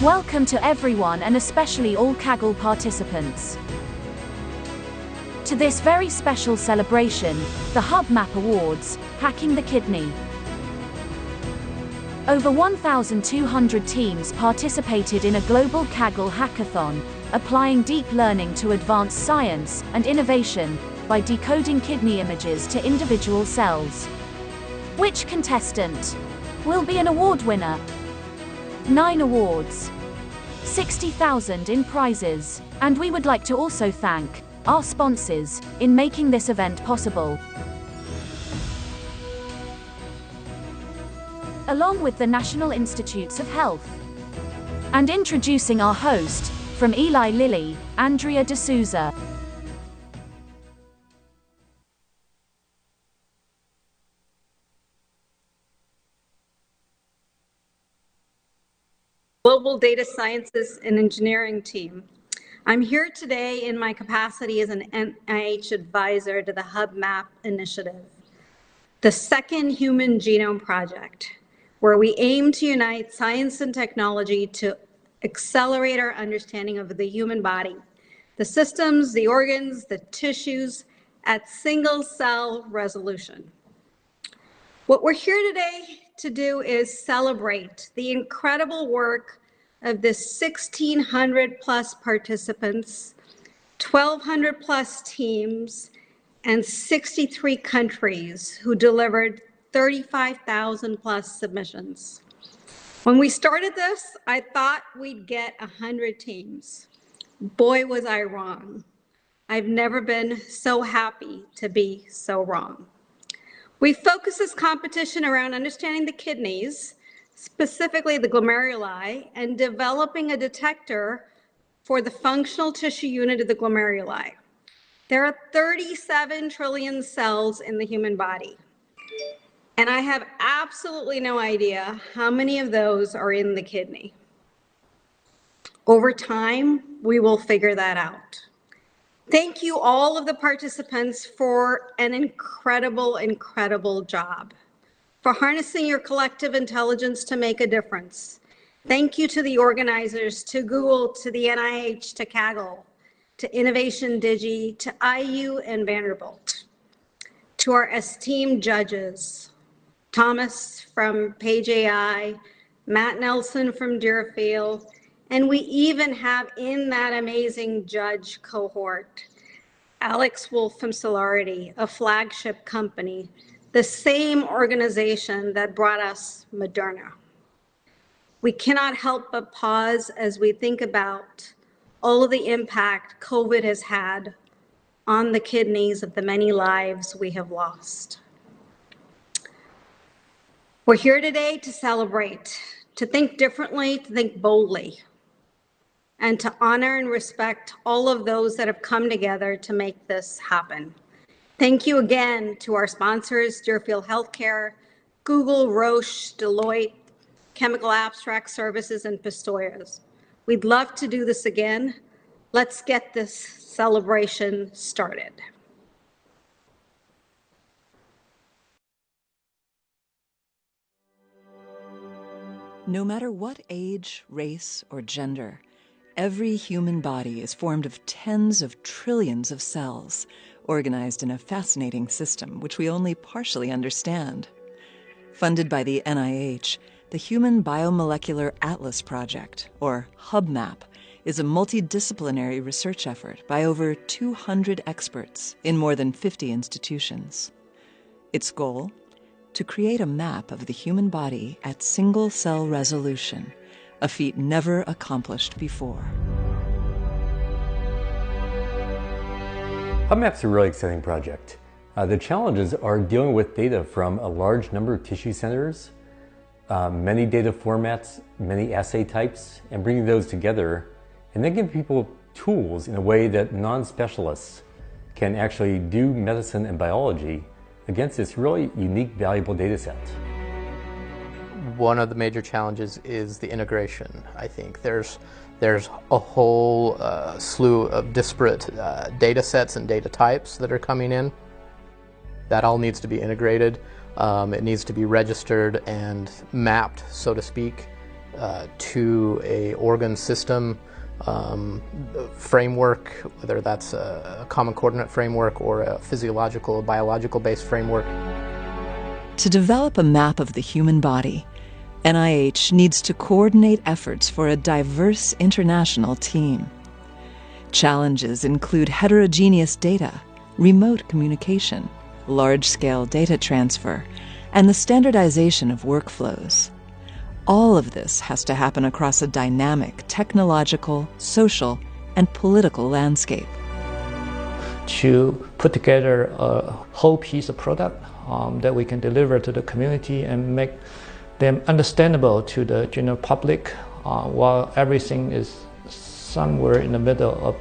Welcome to everyone and especially all Kaggle participants to this very special celebration, the HuBMAP Awards, Hacking the Kidney. Over 1,200 teams participated in a global Kaggle hackathon, applying deep learning to advance science and innovation by decoding kidney images to individual cells. Which contestant will be an award winner? 9 awards, 60,000 in prizes, and we would like to also thank our sponsors in making this event possible. Along with the National Institutes of Health. And introducing our host, from Eli Lilly, Andrea D'Souza. Global Data Sciences and Engineering team. I'm here today in my capacity as an NIH advisor to the HuBMAP initiative, the second human genome project, where we aim to unite science and technology to accelerate our understanding of the human body, the systems, the organs, the tissues at single cell resolution. What we're here today to do is celebrate the incredible work of this 1,600 plus participants, 1,200 plus teams, and 63 countries who delivered 35,000 plus submissions. When we started this, I thought we'd get 100 teams. Boy, was I wrong. I've never been so happy to be so wrong. We focus this competition around understanding the kidneys, specifically the glomeruli, and developing a detector for the functional tissue unit of the glomeruli. There are 37 trillion cells in the human body, and I have absolutely no idea how many of those are in the kidney. Over time, we will figure that out. Thank you all of the participants for an incredible, incredible job, for harnessing your collective intelligence to make a difference. Thank you to the organizers, to Google, to the NIH, to Kaggle, to Innovation Digi, to IU and Vanderbilt, to our esteemed judges, Thomas from Page AI, Matt Nelson from Deerfield, and we even have in that amazing judge cohort, Alex Wolf from Celerity, a flagship company, the same organization that brought us Moderna. We cannot help but pause as we think about all of the impact COVID has had on the kidneys of the many lives we have lost. We're here today to celebrate, to think differently, to think boldly, and to honor and respect all of those that have come together to make this happen. Thank you again to our sponsors, Deerfield Healthcare, Google, Roche, Deloitte, Chemical Abstract Services, and Pistorius. We'd love to do this again. Let's get this celebration started. No matter what age, race, or gender, every human body is formed of tens of trillions of cells, organized in a fascinating system which we only partially understand. Funded by the NIH, the Human Biomolecular Atlas Project, or HuBMAP, is a multidisciplinary research effort by over 200 experts in more than 50 institutions. Its goal? To create a map of the human body at single-cell resolution, a feat never accomplished before. HuBMAP's a really exciting project. The challenges are dealing with data from a large number of tissue centers, many data formats, many assay types, and bringing those together, and then give people tools in a way that non-specialists can actually do medicine and biology against this really unique, valuable data set. One of the major challenges is the integration. I think there's a whole slew of disparate data sets and data types that are coming in. That all needs to be integrated. It needs to be registered and mapped, so to speak, to a organ system framework, whether that's a common coordinate framework or a physiological, biological-based framework. To develop a map of the human body, NIH needs to coordinate efforts for a diverse international team. Challenges include heterogeneous data, remote communication, large-scale data transfer, and the standardization of workflows. All of this has to happen across a dynamic technological, social, and political landscape. To put together a whole piece of product that we can deliver to the community and make them understandable to the general public, while everything is somewhere in the middle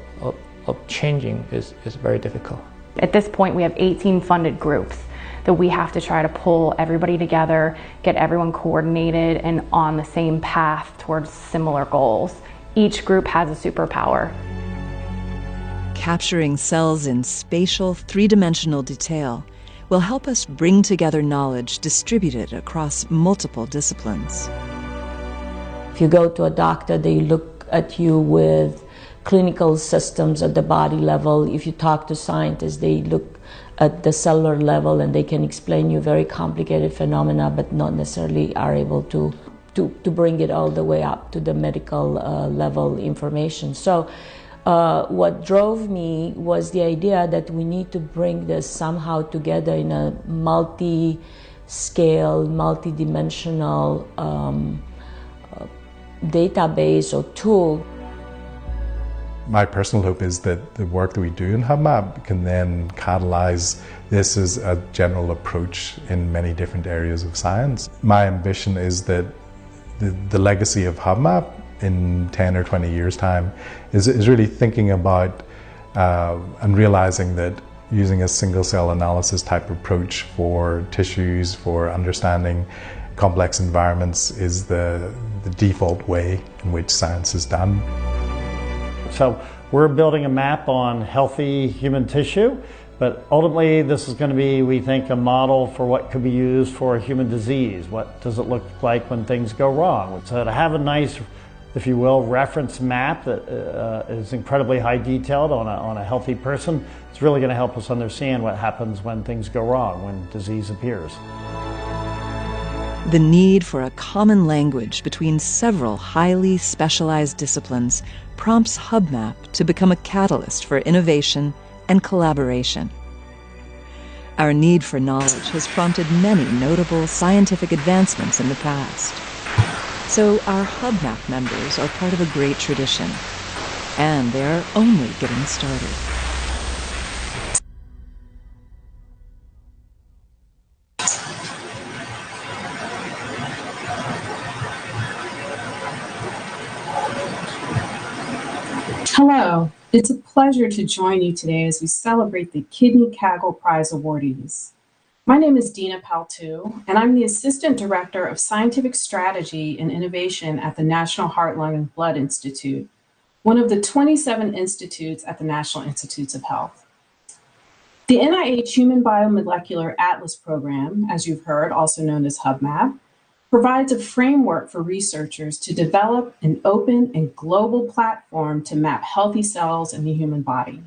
of changing is very difficult. At this point, we have 18 funded groups that we have to try to pull everybody together, get everyone coordinated and on the same path towards similar goals. Each group has a superpower. Capturing cells in spatial, three-dimensional detail will help us bring together knowledge distributed across multiple disciplines. If you go to a doctor, they look at you with clinical systems at the body level. If you talk to scientists, they look at the cellular level and they can explain you very complicated phenomena, but not necessarily are able to bring it all the way up to the medical level information. So what drove me was the idea that we need to bring this somehow together in a multi-scale, multi-dimensional database or tool. My personal hope is that the work that we do in HuBMAP can then catalyze this as a general approach in many different areas of science. My ambition is that the legacy of HuBMAP in 10 or 20 years' time is really thinking about and realizing that using a single-cell analysis type approach for tissues, for understanding complex environments is the default way in which science is done. So we're building a map on healthy human tissue, but ultimately this is going to be, we think, a model for what could be used for a human disease. What does it look like when things go wrong? So to have a nice, if you will, reference map that is incredibly high detailed on a healthy person, it's really going to help us understand what happens when things go wrong, when disease appears. The need for a common language between several highly specialized disciplines prompts HuBMAP to become a catalyst for innovation and collaboration. Our need for knowledge has prompted many notable scientific advancements in the past. So our HuBMAP members are part of a great tradition, and they are only getting started. Hello, it's a pleasure to join you today as we celebrate the Kidney Kaggle Prize awardees. My name is Dina Paltu, and I'm the Assistant Director of Scientific Strategy and Innovation at the National Heart, Lung, and Blood Institute, one of the 27 institutes at the National Institutes of Health. The NIH Human Biomolecular Atlas Program, as you've heard, also known as HuBMAP, provides a framework for researchers to develop an open and global platform to map healthy cells in the human body.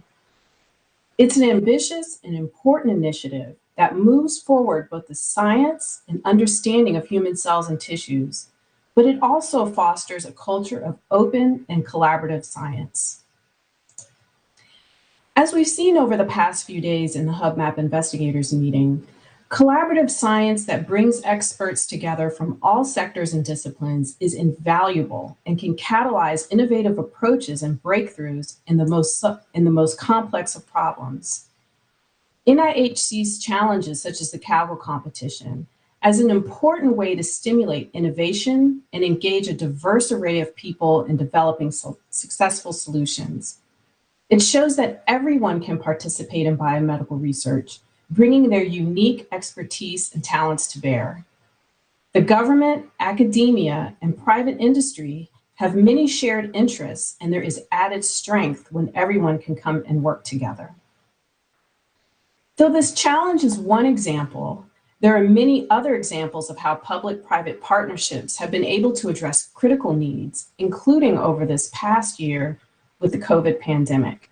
It's an ambitious and important initiative that moves forward both the science and understanding of human cells and tissues, but it also fosters a culture of open and collaborative science. As we've seen over the past few days in the HuBMAP investigators meeting, collaborative science that brings experts together from all sectors and disciplines is invaluable and can catalyze innovative approaches and breakthroughs in the most complex of problems. NIH sees challenges such as the Kaggle competition as an important way to stimulate innovation and engage a diverse array of people in developing successful solutions. It shows that everyone can participate in biomedical research, bringing their unique expertise and talents to bear. The government, academia, and private industry have many shared interests, and there is added strength when everyone can come and work together. Though this challenge is one example, There are many other examples of how public-private partnerships have been able to address critical needs, including over this past year with the COVID pandemic.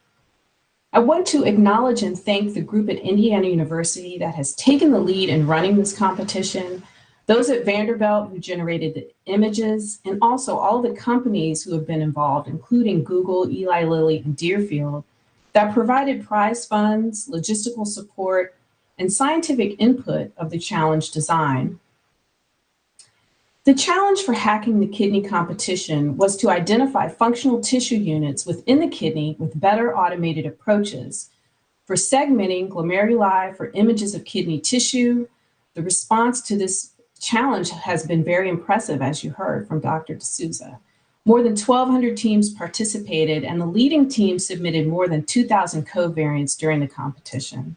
I want to acknowledge and thank the group at Indiana University that has taken the lead in running this competition, those at Vanderbilt who generated the images, and also all the companies who have been involved, including Google, Eli Lilly, and Deerfield, that provided prize funds, logistical support, and scientific input of the challenge design. The challenge for hacking the kidney competition was to identify functional tissue units within the kidney with better automated approaches for segmenting glomeruli for images of kidney tissue. The response to this challenge has been very impressive, as you heard from Dr. D'Souza. More than 1,200 teams participated, and the leading team submitted more than 2,000 covariants during the competition.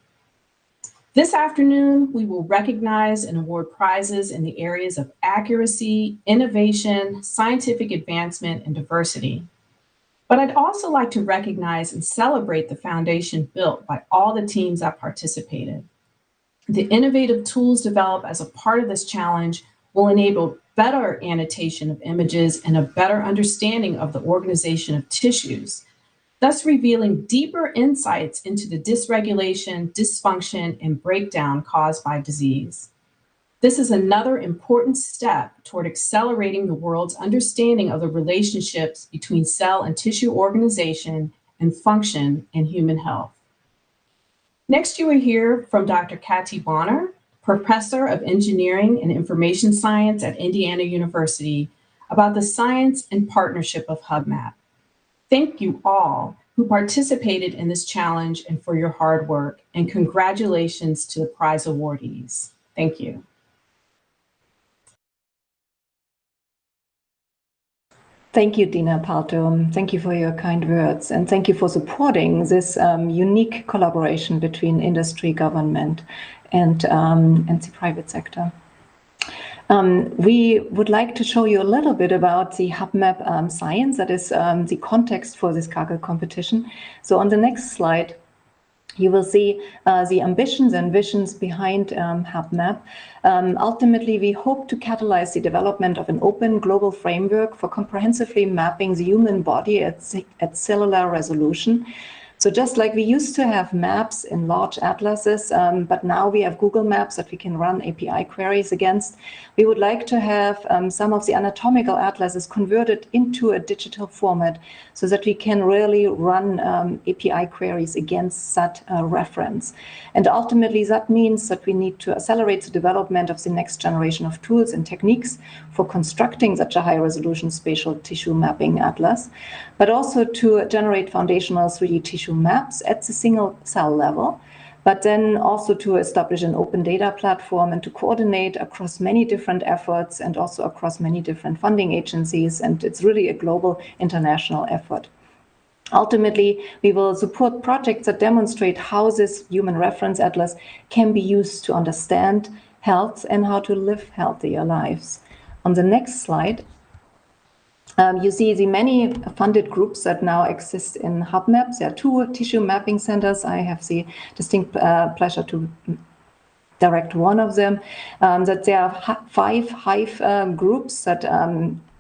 This afternoon, we will recognize and award prizes in the areas of accuracy, innovation, scientific advancement, and diversity. But I'd also like to recognize and celebrate the foundation built by all the teams that participated. The innovative tools developed as a part of this challenge will enable better annotation of images and a better understanding of the organization of tissues, thus revealing deeper insights into the dysregulation, dysfunction, and breakdown caused by disease. This is another important step toward accelerating the world's understanding of the relationships between cell and tissue organization and function in human health. Next, you will hear from Dr. Kati Bonner, Professor of Engineering and Information Science at Indiana University, about the science and partnership of HuBMAP. Thank you all who participated in this challenge and for your hard work, and congratulations to the prize awardees. Thank you. Thank you, Dina Palto. Thank you for your kind words, and thank you for supporting this unique collaboration between industry, government, and the private sector. We would like to show you a little bit about the HuBMAP science, that is the context for this Kaggle competition. So on the next slide, you will see the ambitions and visions behind HuBMAP. Ultimately, we hope to catalyze the development of an open global framework for comprehensively mapping the human body at cellular resolution. So just like we used to have maps in large atlases, but now we have Google Maps that we can run API queries against, we would like to have some of the anatomical atlases converted into a digital format so that we can really run API queries against that reference. And ultimately, that means that we need to accelerate the development of the next generation of tools and techniques for constructing such a high-resolution spatial tissue mapping atlas, but also to generate foundational 3D tissue maps at the single cell level, but then also to establish an open data platform and to coordinate across many different efforts and also across many different funding agencies. And it's really a global international effort. Ultimately, we will support projects that demonstrate how this human reference atlas can be used to understand health and how to live healthier lives. On the next slide, you see the many funded groups that now exist in HuBMAP. There are 2 tissue mapping centers. I have the distinct pleasure to direct one of them. That there are 5 Hive groups that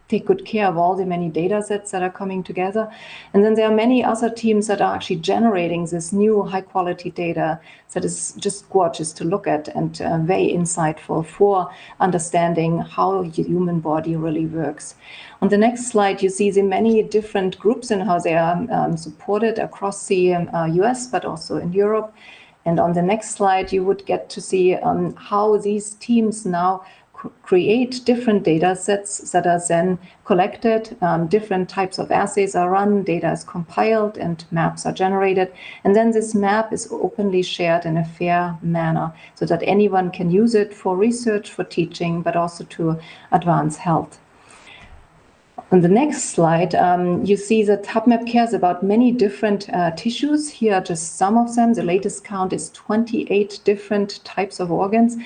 take good care of all the many data sets that are coming together. And then there are many other teams that are actually generating this new high quality data that is just gorgeous to look at and very insightful for understanding how the human body really works. On the next slide, you see the many different groups and how they are supported across the US, but also in Europe. And on the next slide, you would get to see how these teams now create different data sets that are then collected, different types of assays are run, data is compiled, and maps are generated. And then this map is openly shared in a fair manner so that anyone can use it for research, for teaching, but also to advance health. On the next slide, you see that HuBMAP cares about many different tissues. Here are just some of them. The latest count is 28 different types of organs.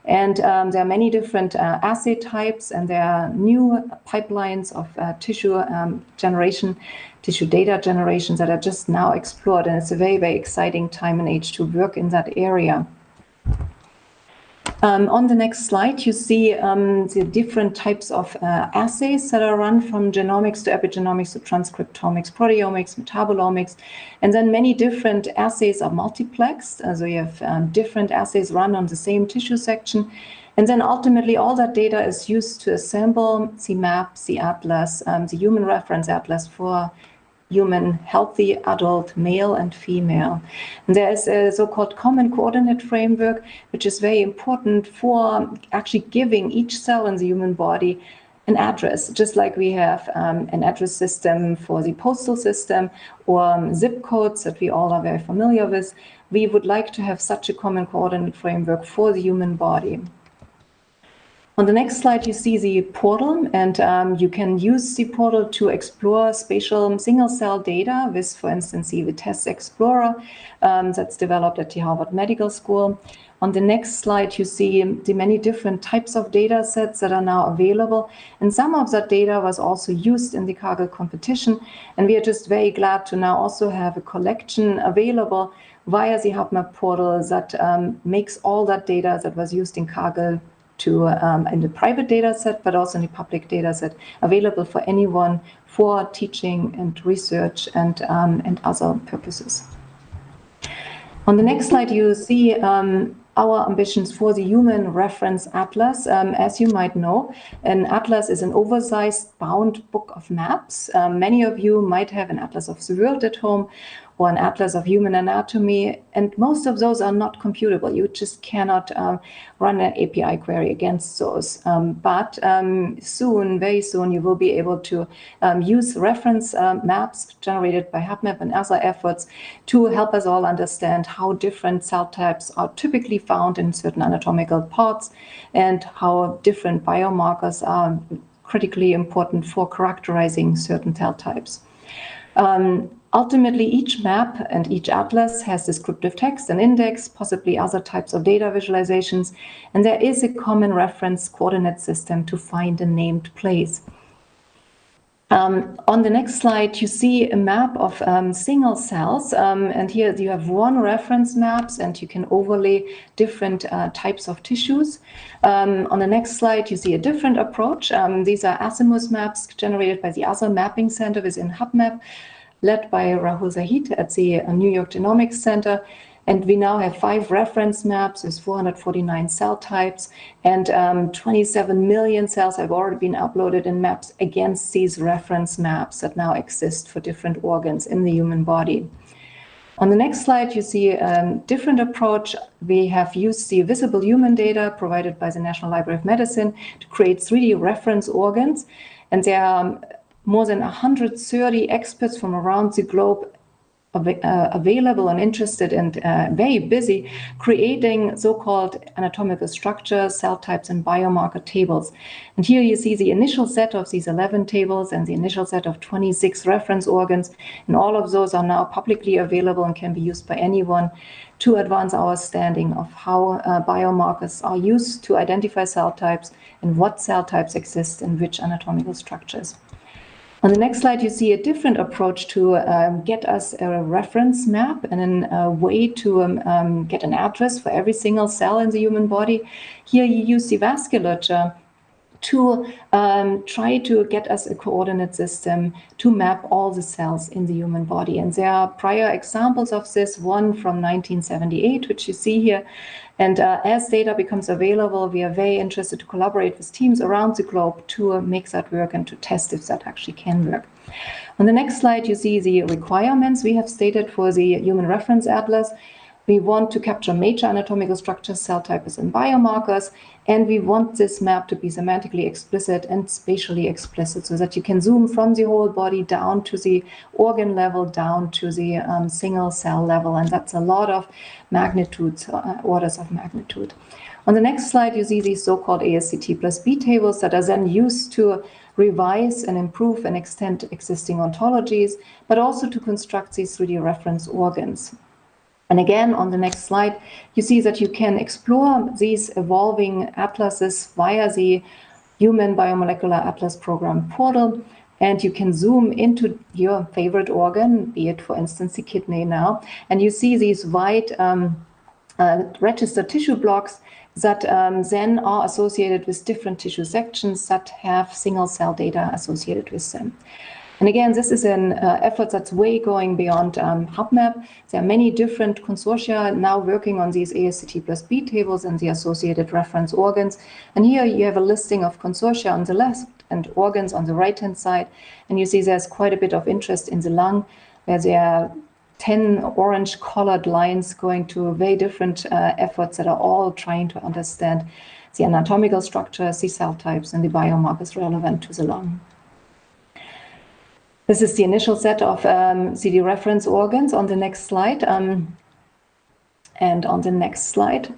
And there are many different assay types, and there are new pipelines of tissue generation, tissue data generations that are just now explored. And it's a very, very exciting time and age to work in that area. On the next slide, you see the different types of assays that are run, from genomics to epigenomics to transcriptomics, proteomics, metabolomics, and then many different assays are multiplexed. So you have different assays run on the same tissue section. And then ultimately all that data is used to assemble the map, the atlas, the human reference atlas for human healthy adult male and female. And there is a so-called common coordinate framework, which is very important for actually giving each cell in the human body an address, just like we have an address system for the postal system or zip codes that we all are very familiar with. We would like to have such a common coordinate framework for the human body. On the next slide, you see the portal, and you can use the portal to explore spatial single-cell data with, for instance, the Vitesse Explorer that's developed at the Harvard Medical School. On the next slide, you see the many different types of data sets that are now available, and some of that data was also used in the Kaggle competition, and we are just very glad to now also have a collection available via the HuBMAP portal that makes all that data that was used in Kaggle in the private data set, but also in the public data set, available for anyone for teaching and research and other purposes. On the next slide, you see our ambitions for the Human Reference Atlas. As you might know, an atlas is an oversized bound book of maps. Many of you might have an atlas of the world at home, or an atlas of human anatomy, and most of those are not computable. You just cannot run an API query against those. But soon, very soon, you will be able to use reference maps generated by HuBMAP and other efforts to help us all understand how different cell types are typically found in certain anatomical parts, and how different biomarkers are critically important for characterizing certain cell types. Ultimately, each map and each atlas has descriptive text and index, possibly other types of data visualizations, and there is a common reference coordinate system to find a named place. On the next slide, you see a map of single cells, and here you have one reference maps, and you can overlay different types of tissues. On the next slide, you see a different approach. These are azimuth maps generated by the other mapping center within HuBMAP, led by Rahul Zahid at the New York Genomics Center. And we now have 5 reference maps with 449 cell types, and 27 million cells have already been uploaded in maps against these reference maps that now exist for different organs in the human body. On the next slide, you see a different approach. We have used the visible human data provided by the National Library of Medicine to create 3D reference organs, and there are more than 130 experts from around the globe available and interested and very busy creating so-called anatomical structures, cell types, and biomarker tables. And here you see the initial set of these 11 tables and the initial set of 26 reference organs, and all of those are now publicly available and can be used by anyone to advance our understanding of how biomarkers are used to identify cell types and what cell types exist in which anatomical structures. On the next slide, you see a different approach to get us a reference map and a way to get an address for every single cell in the human body. Here you use the vasculature to try to get us a coordinate system to map all the cells in the human body. And there are prior examples of this, one from 1978, which you see here. And as data becomes available, we are very interested to collaborate with teams around the globe to make that work and to test if that actually can work. On the next slide, you see the requirements we have stated for the Human Reference Atlas. We want to capture major anatomical structures, cell types, and biomarkers, and we want this map to be semantically explicit and spatially explicit so that you can zoom from the whole body down to the organ level, down to the single cell level, and that's a lot of magnitudes, orders of magnitude. On the next slide, you see these so-called ASCT+B tables that are then used to revise and improve and extend existing ontologies, but also to construct these 3D reference organs. And again, on the next slide, you see that you can explore these evolving atlases via the Human Biomolecular Atlas Program portal, and you can zoom into your favorite organ, be it, for instance, the kidney now, and you see these wide registered tissue blocks that then are associated with different tissue sections that have single cell data associated with them. And again, this is an effort that's way going beyond HuBMAP. There are many different consortia now working on these ASCT plus B tables and the associated reference organs. And here you have a listing of consortia on the left and organs on the right-hand side. And you see there's quite a bit of interest in the lung, where there are 10 orange-colored lines going to very different efforts that are all trying to understand the anatomical structures, the cell types, and the biomarkers relevant to the lung. This is the initial set of CD reference organs on the next slide. And on the next slide,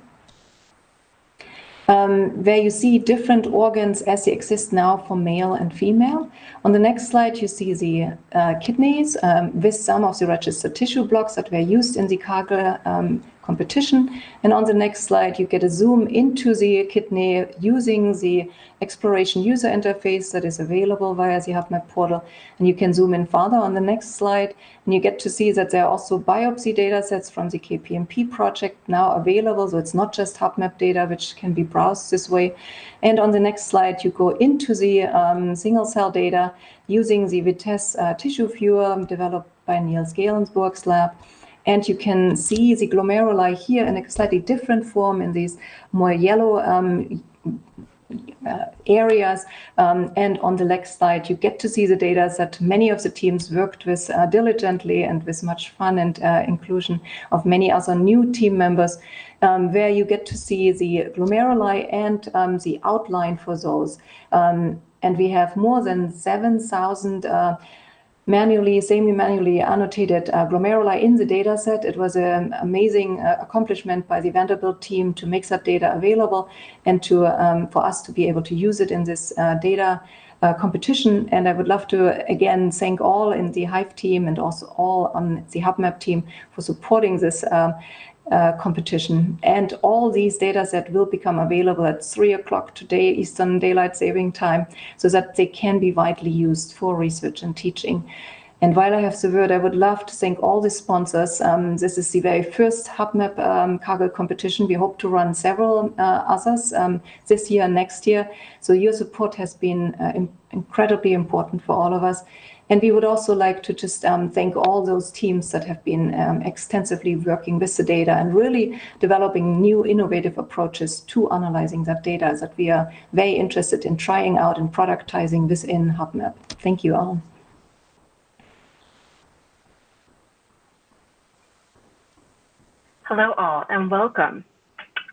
where you see different organs as they exist now for male and female. On the next slide, you see the kidneys with some of the registered tissue blocks that were used in the Kaggle competition. And on the next slide, you get a zoom into the kidney using the exploration user interface that is available via the HuBMAP portal. And you can zoom in further on the next slide, and you get to see that there are also biopsy data sets from the KPMP project now available. So it's not just HuBMAP data, which can be browsed this way. And on the next slide, you go into the single cell data using the Vitesse tissue viewer developed by Niels Galensborg's lab. And you can see the glomeruli here in a slightly different form in these more yellow areas. And on the next slide, you get to see the data that many of the teams worked with diligently and with much fun and inclusion of many other new team members, where you get to see the glomeruli and the outline for those. And we have more than 7,000 manually, semi-manually annotated glomeruli in the data set. It was an amazing accomplishment by the Vanderbilt team to make that data available and to for us to be able to use it in this data competition. And I would love to again thank all in the Hive team and also all on the HuBMAP team for supporting this competition. And all these data sets will become available at 3 o'clock today, Eastern Daylight Saving Time, so that they can be widely used for research and teaching. And while I have the word, I would love to thank all the sponsors. This is the very first HuBMAP Kaggle competition. We hope to run several others this year and next year. So your support has been incredibly important for all of us. And we would also like to just thank all those teams that have been extensively working with the data and really developing new innovative approaches to analyzing that data that we are very interested in trying out and productizing within HuBMAP. Thank you all. Hello all and welcome.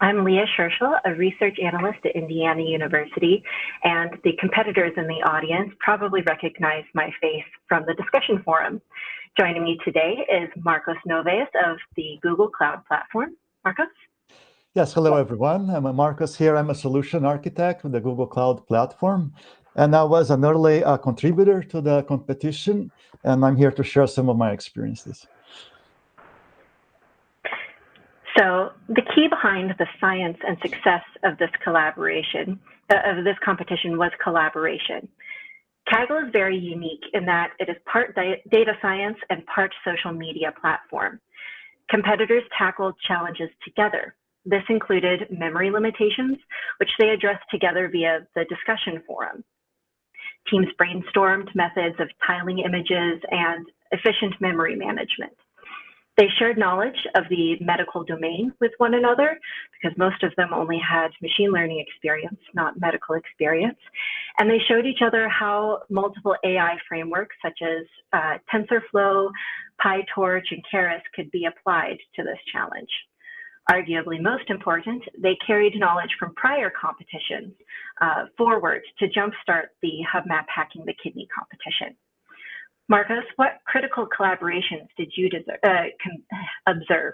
I'm Leah Scherschel, a research analyst at Indiana University, and the competitors in the audience probably recognize my face from the discussion forum. Joining me today is Marcos Noves of the Google Cloud Platform. Marcos? Yes, hello everyone. I'm Marcos here. I'm a solution architect with the Google Cloud Platform, and I was an early contributor to the competition, and I'm here to share some of my experiences. So the key behind the science and success of this collaboration, of this competition, was collaboration. Kaggle is very unique in that it is part data science and part social media platform. Competitors tackled challenges together. This included memory limitations, which they addressed together via the discussion forum. Teams brainstormed methods of tiling images and efficient memory management. They shared knowledge of the medical domain with one another because most of them only had machine learning experience, not medical experience. And they showed each other how multiple AI frameworks such as TensorFlow, PyTorch, and Keras could be applied to this challenge. Arguably most important, they carried knowledge from prior competitions forward to jumpstart the HuBMAP Hacking the Kidney competition. Marcos, what critical collaborations did you observe?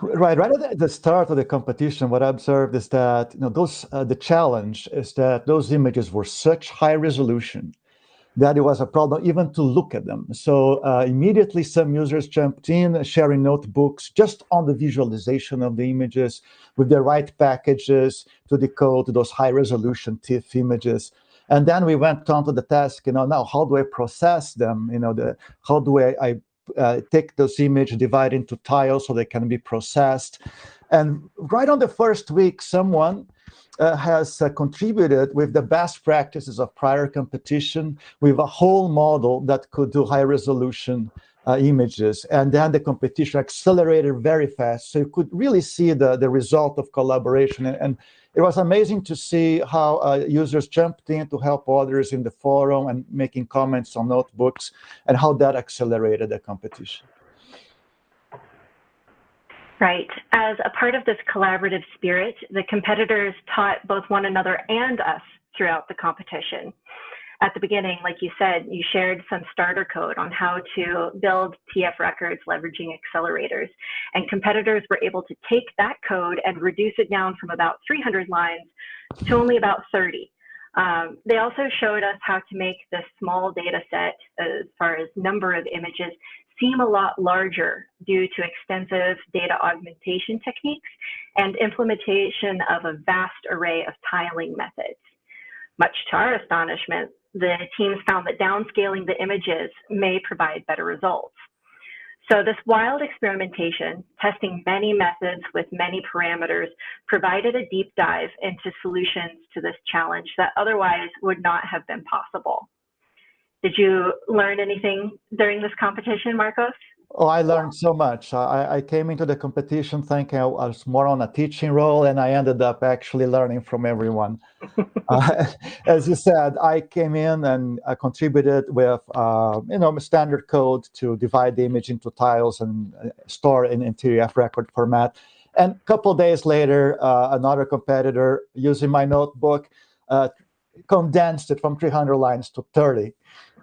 Right at the start of the competition, what I observed is that the challenge is that those images were such high resolution that it was a problem even to look at them. So immediately some users jumped in, sharing notebooks just on the visualization of the images with the right packages to decode those high resolution TIFF images. And then we went on to the task, now how do I process them? How do I take those images, divide into tiles so they can be processed. And right on the first week, someone has contributed with the best practices of prior competition with a whole model that could do high resolution images. And then the competition accelerated very fast. So you could really see the result of collaboration. And it was amazing to see how users jumped in to help others in the forum and making comments on notebooks, and how that accelerated the competition. Right. As a part of this collaborative spirit, the competitors taught both one another and us throughout the competition. At the beginning, like you said, you shared some starter code on how to build TF records leveraging accelerators. And competitors were able to take that code and reduce it down from about 300 lines to only about 30. They also showed us how to make this small data set, as far as number of images, seem a lot larger due to extensive data augmentation techniques and implementation of a vast array of tiling methods. Much to our astonishment, the teams found that downscaling the images may provide better results. So this wild experimentation, testing many methods with many parameters, provided a deep dive into solutions to this challenge that otherwise would not have been possible. Did you learn anything during this competition, Marcos? Oh, I learned so much. I came into the competition thinking I was more on a teaching role, and I ended up actually learning from everyone. As you said, I came in and I contributed with standard code to divide the image into tiles and store in TF record format. And a couple of days later, another competitor, using my notebook, condensed it from 300 lines to 30.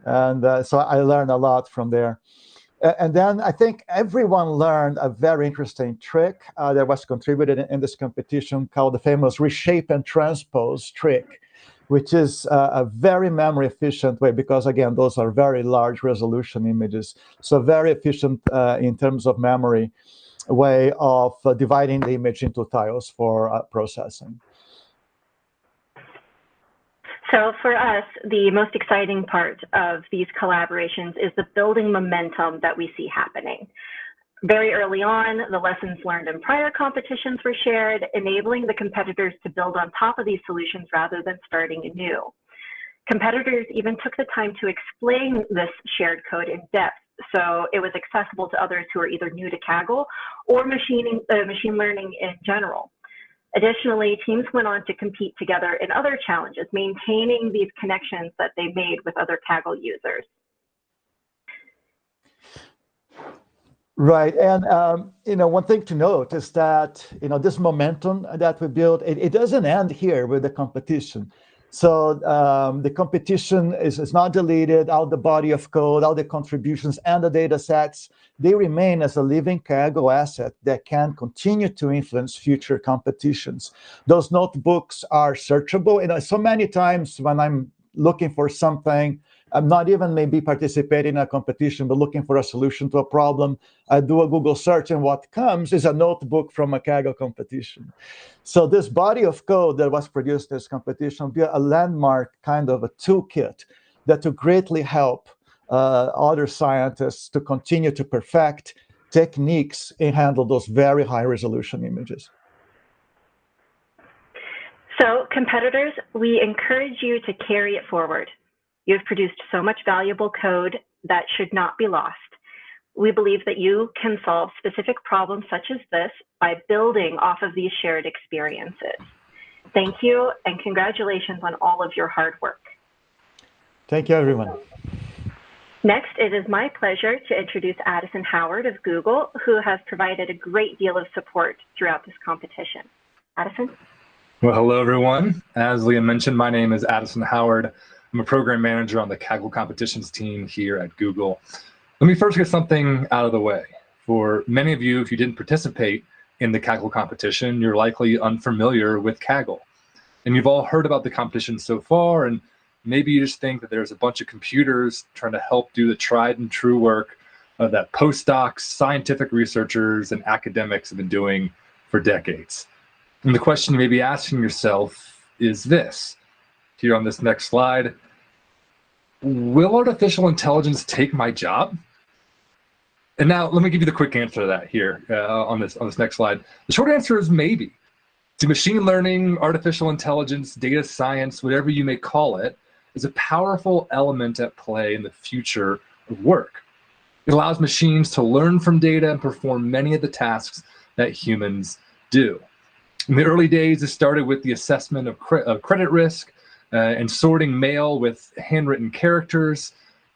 And so I learned a lot from there. And then I think everyone learned a very interesting trick that was contributed in this competition called the famous reshape and transpose trick, which is a very memory efficient way, because again, those are very large resolution images. So very efficient in terms of memory way of dividing the image into tiles for processing. So for us, the most exciting part of these collaborations is the building momentum that we see happening. Very early on, the lessons learned in prior competitions were shared, enabling the competitors to build on top of these solutions rather than starting anew. Competitors even took the time to explain this shared code in depth, so it was accessible to others who are either new to Kaggle or machine learning in general. Additionally, teams went on to compete together in other challenges, maintaining these connections that they made with other Kaggle users. Right, and one thing to note is that this momentum that we build, it doesn't end here with the competition. So the competition is not deleted. All the body of code, all the contributions, and the data sets, they remain as a living Kaggle asset that can continue to influence future competitions. Those notebooks are searchable. So many times when I'm looking for something, I'm not even maybe participating in a competition, but looking for a solution to a problem, I do a Google search, and what comes is a notebook from a Kaggle competition. So this body of code that was produced in this competition will be a landmark kind of a toolkit that will greatly help other scientists to continue to perfect techniques and handle those very high resolution images. So competitors, we encourage you to carry it forward. You've produced so much valuable code that should not be lost. We believe that you can solve specific problems such as this by building off of these shared experiences. Thank you, and congratulations on all of your hard work. Thank you, everyone. Next, it is my pleasure to introduce Addison Howard of Google, who has provided a great deal of support throughout this competition. Addison? Well, hello, everyone. As Leah mentioned, my name is Addison Howard. I'm a program manager on the Kaggle competitions team here at Google. Let me first get something out of the way. For many of you, if you didn't participate in the Kaggle competition, you're likely unfamiliar with Kaggle. And you've all heard about the competition so far, and maybe you just think that there's a bunch of computers trying to help do the tried and true work that postdocs, scientific researchers, and academics have been doing for decades. And the question you may be asking yourself is this. Here on this next slide, will artificial intelligence take my job? And now let me give you the quick answer to that here on this next slide. The short answer is maybe. So machine learning, artificial intelligence, data science, whatever you may call it, is a powerful element at play in the future of work. It allows machines to learn from data and perform many of the tasks that humans do. In the early days, it started with the assessment of credit risk and sorting mail with handwritten characters.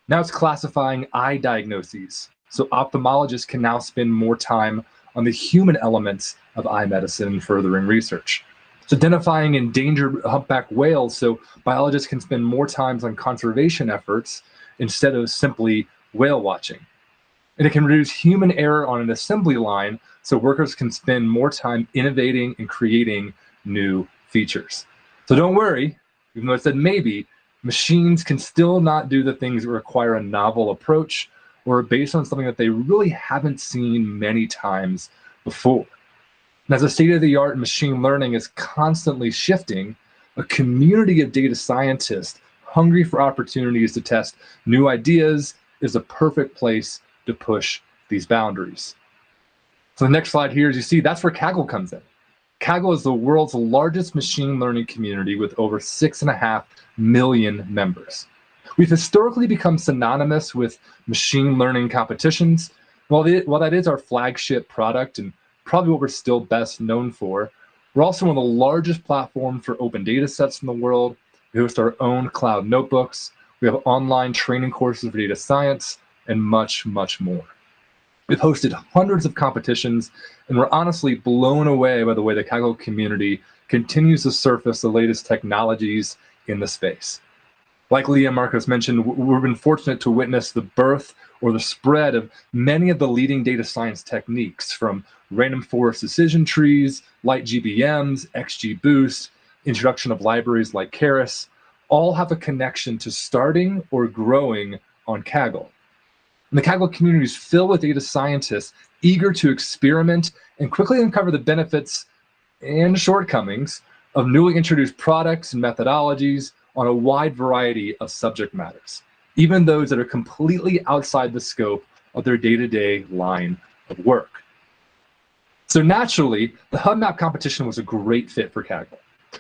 Now it's classifying eye diagnoses. So ophthalmologists can now spend more time on the human elements of eye medicine and furthering research. It's identifying endangered humpback whales, so biologists can spend more time on conservation efforts instead of simply whale watching. And it can reduce human error on an assembly line, so workers can spend more time innovating and creating new features. So don't worry, even though I said maybe, machines can still not do the things that require a novel approach or are based on something that they really haven't seen many times before. And as the state-of-the-art in machine learning is constantly shifting, a community of data scientists hungry for opportunities to test new ideas is a perfect place to push these boundaries. So the next slide here, as you see, that's where Kaggle comes in. Kaggle is the world's largest machine learning community with over 6.5 million members. We've historically become synonymous with machine learning competitions. While that is our flagship product and probably what we're still best known for, we're also one of the largest platforms for open data sets in the world. We host our own cloud notebooks. We have online training courses for data science and much, much more. We've hosted hundreds of competitions, and we're honestly blown away by the way the Kaggle community continues to surface the latest technologies in the space. Like Leah and Marcos mentioned, we've been fortunate to witness the birth or the spread of many of the leading data science techniques, from random forest decision trees, light GBMs, XGBoost, introduction of libraries like Keras, all have a connection to starting or growing on Kaggle. And the Kaggle community is filled with data scientists eager to experiment and quickly uncover the benefits and shortcomings of newly introduced products and methodologies on a wide variety of subject matters, even those that are completely outside the scope of their day-to-day line of work. So naturally, the HuBMAP competition was a great fit for Kaggle.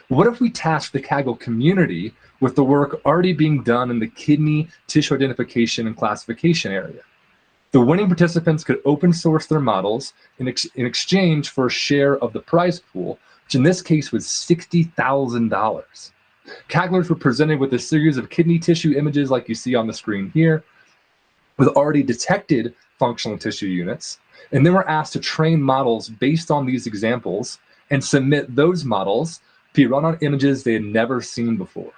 What if we tasked the Kaggle community with the work already being done in the kidney tissue identification and classification area? The winning participants could open source their models in exchange for a share of the prize pool, which in this case was $60,000. Kagglers were presented with a series of kidney tissue images like you see on the screen here, with already detected functional tissue units, and then were asked to train models based on these examples and submit those models to be run on images they had never seen before.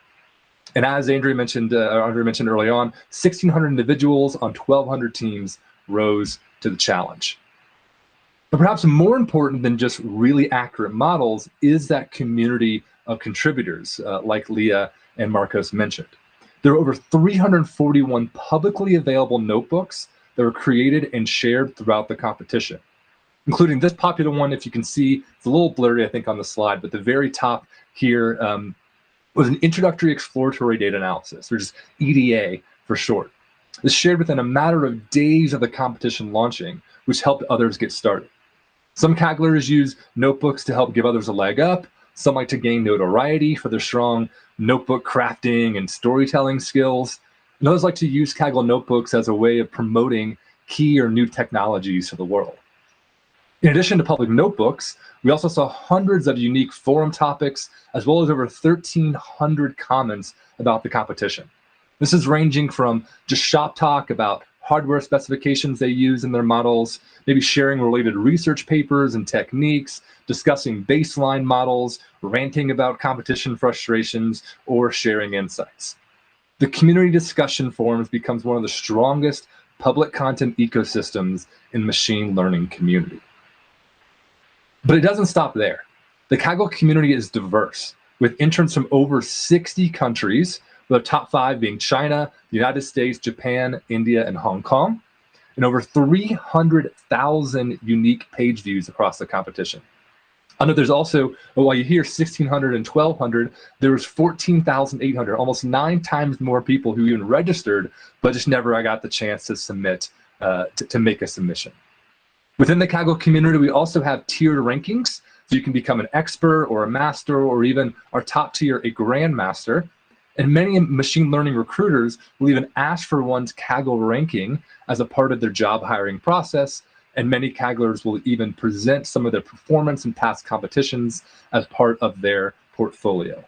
And as Andrea mentioned early on, 1,600 individuals on 1,200 teams rose to the challenge. But perhaps more important than just really accurate models is that community of contributors, like Leah and Marcos mentioned. There are over 341 publicly available notebooks that were created and shared throughout the competition, including this popular one. If you can see, it's a little blurry, I think, on the slide, but the very top here was an introductory exploratory data analysis, or just EDA for short. It's shared within a matter of days of the competition launching, which helped others get started. Some Kagglers use notebooks to help give others a leg up. Some like to gain notoriety for their strong notebook crafting and storytelling skills. And others like to use Kaggle notebooks as a way of promoting key or new technologies to the world. In addition to public notebooks, we also saw hundreds of unique forum topics, as well as over 1,300 comments about the competition. This is ranging from just shop talk about hardware specifications they use in their models, maybe sharing related research papers and techniques, discussing baseline models, ranting about competition frustrations, or sharing insights. The community discussion forums becomes one of the strongest public content ecosystems in machine learning community. But it doesn't stop there. The Kaggle community is diverse, with entrants from over 60 countries, with the top 5 being China, the United States, Japan, India, and Hong Kong, and over 300,000 unique page views across the competition. I know there's also, while you hear 1,600 and 1,200, there was 14,800, almost 9 times more people who even registered, but just never got the chance to submit to make a submission. Within the Kaggle community, we also have tiered rankings. So you can become an expert or a master, or even our top tier, a grandmaster. And many machine learning recruiters will even ask for one's Kaggle ranking as a part of their job hiring process. And many Kagglers will even present some of their performance in past competitions as part of their portfolio.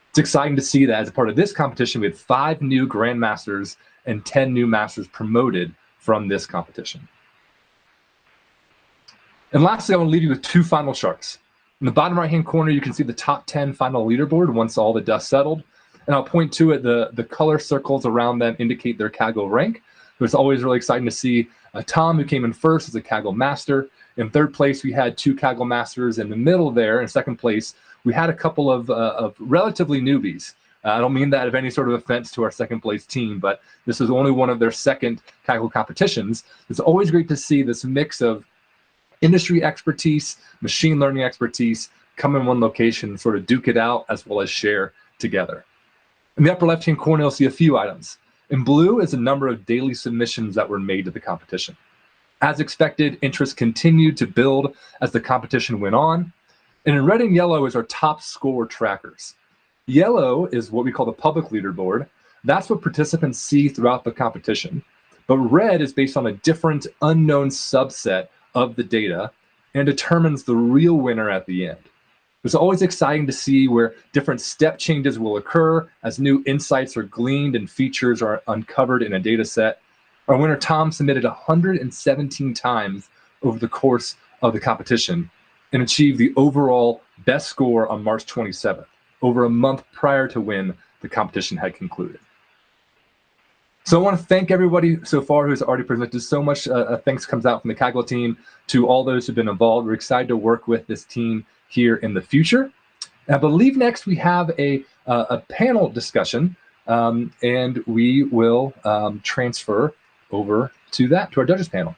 It's exciting to see that as a part of this competition, we had 5 new grandmasters and 10 new masters promoted from this competition. And lastly, I want to leave you with 2 final charts. In the bottom right-hand corner, you can see the top 10 final leaderboard once all the dust settled. And I'll point to it, the color circles around them indicate their Kaggle rank. But it's always really exciting to see Tom, who came in first, as a Kaggle master. In third place, we had 2 Kaggle masters. In the middle there, in second place, we had a couple of relatively newbies. I don't mean that of any sort of offense to our second place team, but this is only one of their second Kaggle competitions. It's always great to see this mix of industry expertise, machine learning expertise, come in one location and sort of duke it out, as well as share together. In the upper left-hand corner, you'll see a few items. In blue is the number of daily submissions that were made to the competition. As expected, interest continued to build as the competition went on. And in red and yellow is our top score trackers. Yellow is what we call the public leaderboard. That's what participants see throughout the competition. But red is based on a different unknown subset of the data and determines the real winner at the end. It's always exciting to see where different step changes will occur as new insights are gleaned and features are uncovered in a data set. Our winner, Tom, submitted 117 times over the course of the competition and achieved the overall best score on March 27th, over a month prior to when the competition had concluded. So I want to thank everybody so far who's already presented. So much thanks comes out from the Kaggle team to all those who've been involved. We're excited to work with this team here in the future. I believe next we have a panel discussion, and we will transfer over to that, to our judges panel.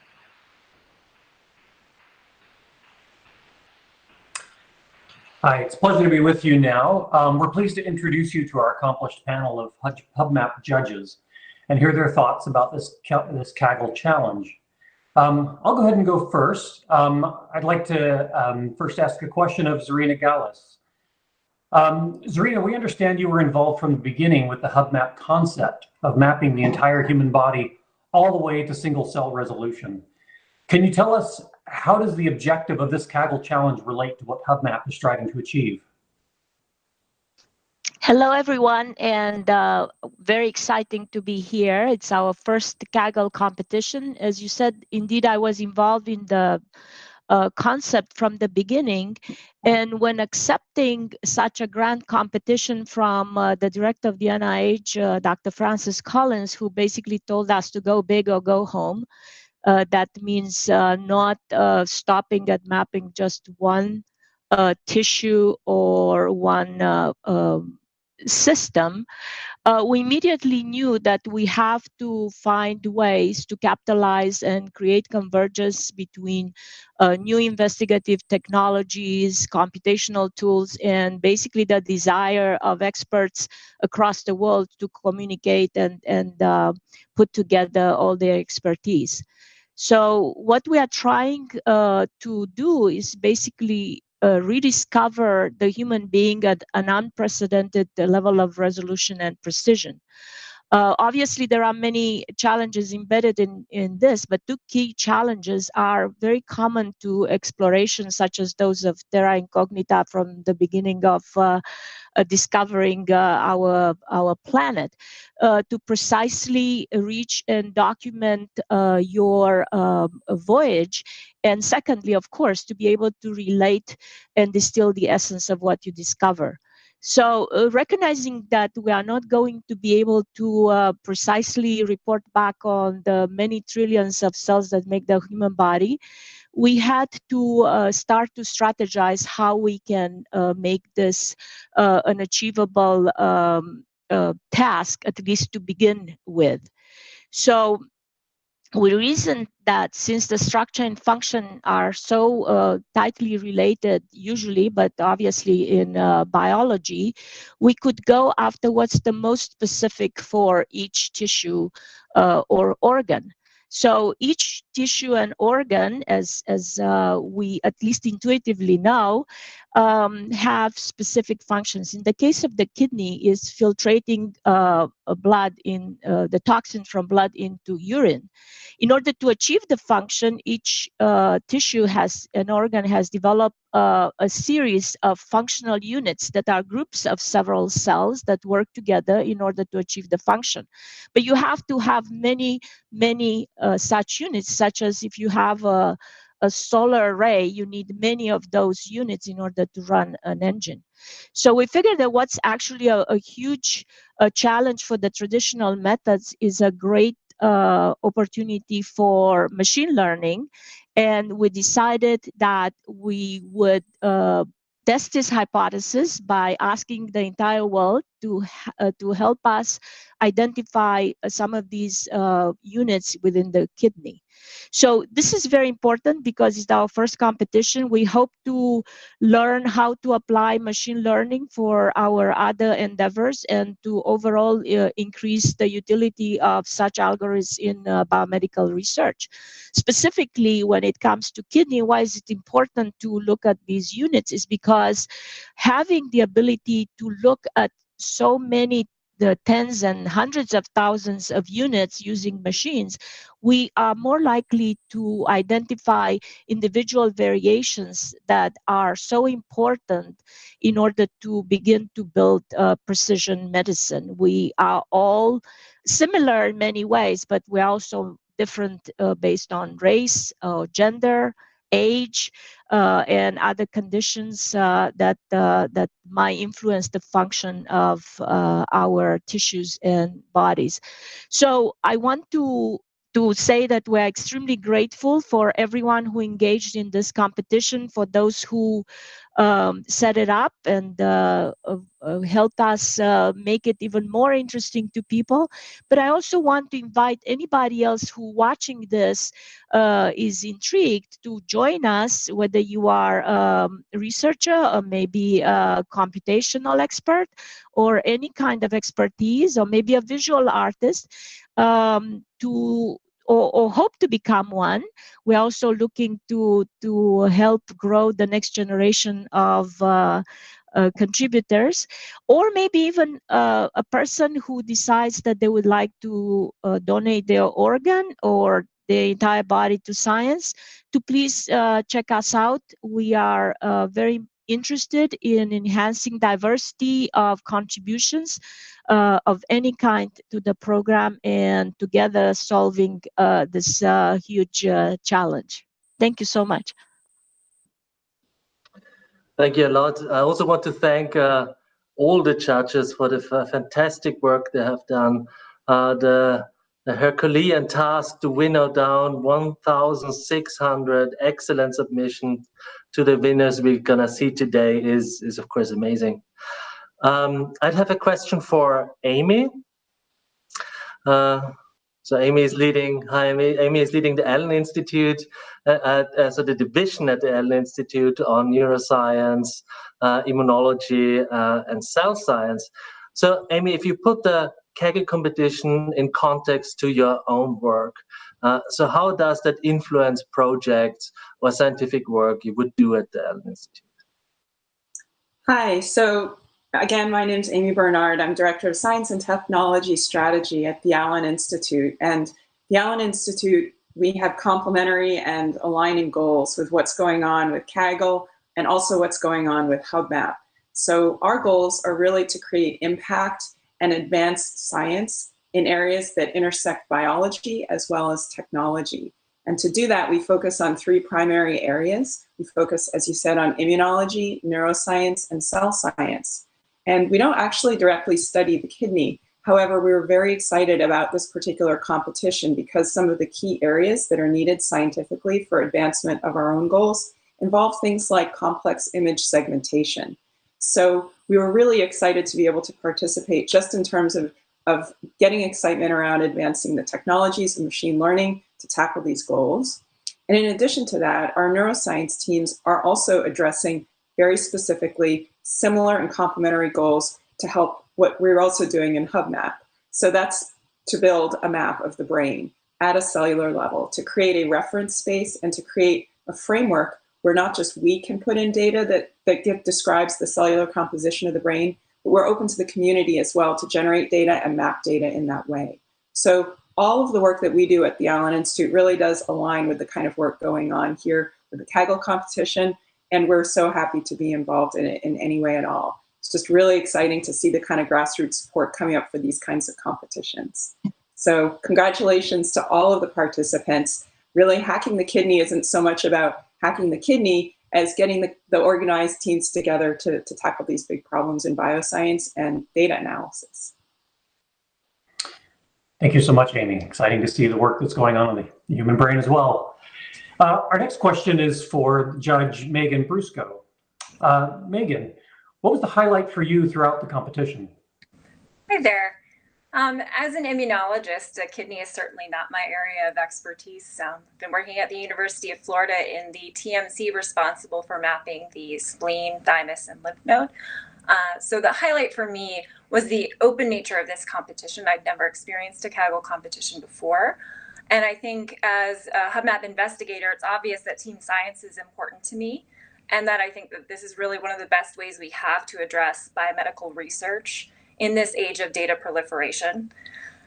Hi, it's a pleasure to be with you now. We're pleased to introduce you to our accomplished panel of HuBMAP judges and hear their thoughts about this Kaggle challenge. I'll go ahead and go first. I'd like to first ask a question of Zarina Gallus. Zarina, we understand you were involved from the beginning with the HuBMAP concept of mapping the entire human body all the way to single cell resolution. Can you tell us, how does the objective of this Kaggle challenge relate to what HuBMAP is striving to achieve? Hello, everyone, and very exciting to be here. It's our first Kaggle competition. As you said, indeed, I was involved in the concept from the beginning. And when accepting such a grand competition from the director of the NIH, Dr. Francis Collins, who basically told us to go big or go home, that means not stopping at mapping just one tissue or one system, we immediately knew that we have to find ways to capitalize and create convergence between new investigative technologies, computational tools, and basically the desire of experts across the world to communicate and put together all their expertise. So what we are trying to do is basically rediscover the human being at an unprecedented level of resolution and precision. Obviously, there are many challenges embedded in this, but 2 key challenges are very common to exploration, such as those of terra incognita from the beginning of discovering our planet, to precisely reach and document your voyage. And secondly, of course, to be able to relate and distill the essence of what you discover. So recognizing that we are not going to be able to precisely report back on the many trillions of cells that make the human body, we had to start to strategize how we can make this an achievable task, at least to begin with. So we reasoned that since the structure and function are so tightly related usually, but obviously in biology, we could go after what's the most specific for each tissue or organ. So each tissue and organ, as we at least intuitively know, have specific functions. In the case of the kidney, is filtrating blood in the toxin from blood into urine. In order to achieve the function, each tissue an organ has developed a series of functional units that are groups of several cells that work together in order to achieve the function. But you have to have many such units, such as if you have a solar array, you need many of those units in order to run an engine. So we figured that what's actually a huge challenge for the traditional methods is a great opportunity for machine learning. And we decided that we would test this hypothesis by asking the entire world to help us identify some of these units within the kidney. So this is very important because it's our first competition. We hope to learn how to apply machine learning for our other endeavors and to overall increase the utility of such algorithms in biomedical research. Specifically, when it comes to kidney, why is it important to look at these units is because having the ability to look at so many the tens and hundreds of thousands of units using machines, we are more likely to identify individual variations that are so important in order to begin to build precision medicine. We are all similar in many ways, but we're also different based on race, gender, age, and other conditions that might influence the function of our tissues and bodies. So I want to say that we're extremely grateful for everyone who engaged in this competition, for those who set it up and helped us make it even more interesting to people. But I also want to invite anybody else who watching this is intrigued to join us, whether you are a researcher or maybe a computational expert or any kind of expertise, or maybe a visual artist, or hope to become one. We're also looking to help grow the next generation of contributors, or maybe even a person who decides that they would like to donate their organ or the entire body to science, to please check us out. We are very interested in enhancing diversity of contributions of any kind to the program, and together solving this huge challenge. Thank you so much. Thank you a lot. I also want to thank all the judges for the fantastic work they have done. The Herculean task to winnow down 1,600 excellent submissions to the winners we're gonna see today is of course amazing. I'd have a question for Amy. So Amy is leading. Hi, Amy is leading the Allen Institute, so the division at the Allen Institute on neuroscience, immunology, and cell science. So Amy, if you put the Kaggle competition in context to your own work, so how does that influence projects or scientific work you would do at the Allen Institute? Hi, so again, my name is Amy Bernard. I'm Director of Science and Technology Strategy at the Allen Institute. And the Allen Institute, we have complementary and aligning goals with what's going on with Kaggle and also what's going on with HuBMAP. So our goals are really to create impact and advanced science in areas that intersect biology as well as technology. And to do that, we focus on three primary areas. We focus, as you said, on immunology, neuroscience, and cell science. And we don't actually directly study the kidney. However, we were very excited about this particular competition because some of the key areas that are needed scientifically for advancement of our own goals involve things like complex image segmentation. So we were really excited to be able to participate just in terms of getting excitement around advancing the technologies of machine learning to tackle these goals. And in addition to that, our neuroscience teams are also addressing very specifically similar and complementary goals to help what we're also doing in HuBMAP. So that's to build a map of the brain. at a cellular level to create a reference space and to create a framework where not just we can put in data that describes the cellular composition of the brain, but we're open to the community as well to generate data and map data in that way. So all of the work that we do at the Allen Institute really does align with the kind of work going on here with the Kaggle competition, and we're so happy to be involved in it in any way at all. It's just really exciting to see the kind of grassroots support coming up for these kinds of competitions. So congratulations to all of the participants. Really, hacking the kidney isn't so much about hacking the kidney as getting the organized teams together to tackle these big problems in bioscience and data analysis. Thank you so much, Amy. Exciting to see the work that's going on in the human brain as well. Our next question is for Judge Megan Brusco. Megan, what was the highlight for you throughout the competition? Hi there. As an immunologist, a kidney is certainly not my area of expertise. I've been working at the University of Florida in the TMC responsible for mapping the spleen, thymus, and lymph node. So the highlight for me was the open nature of this competition. I'd never experienced a Kaggle competition before. And I think as a HuBMAP investigator, it's obvious that team science is important to me, and that I think that this is really one of the best ways we have to address biomedical research in this age of data proliferation.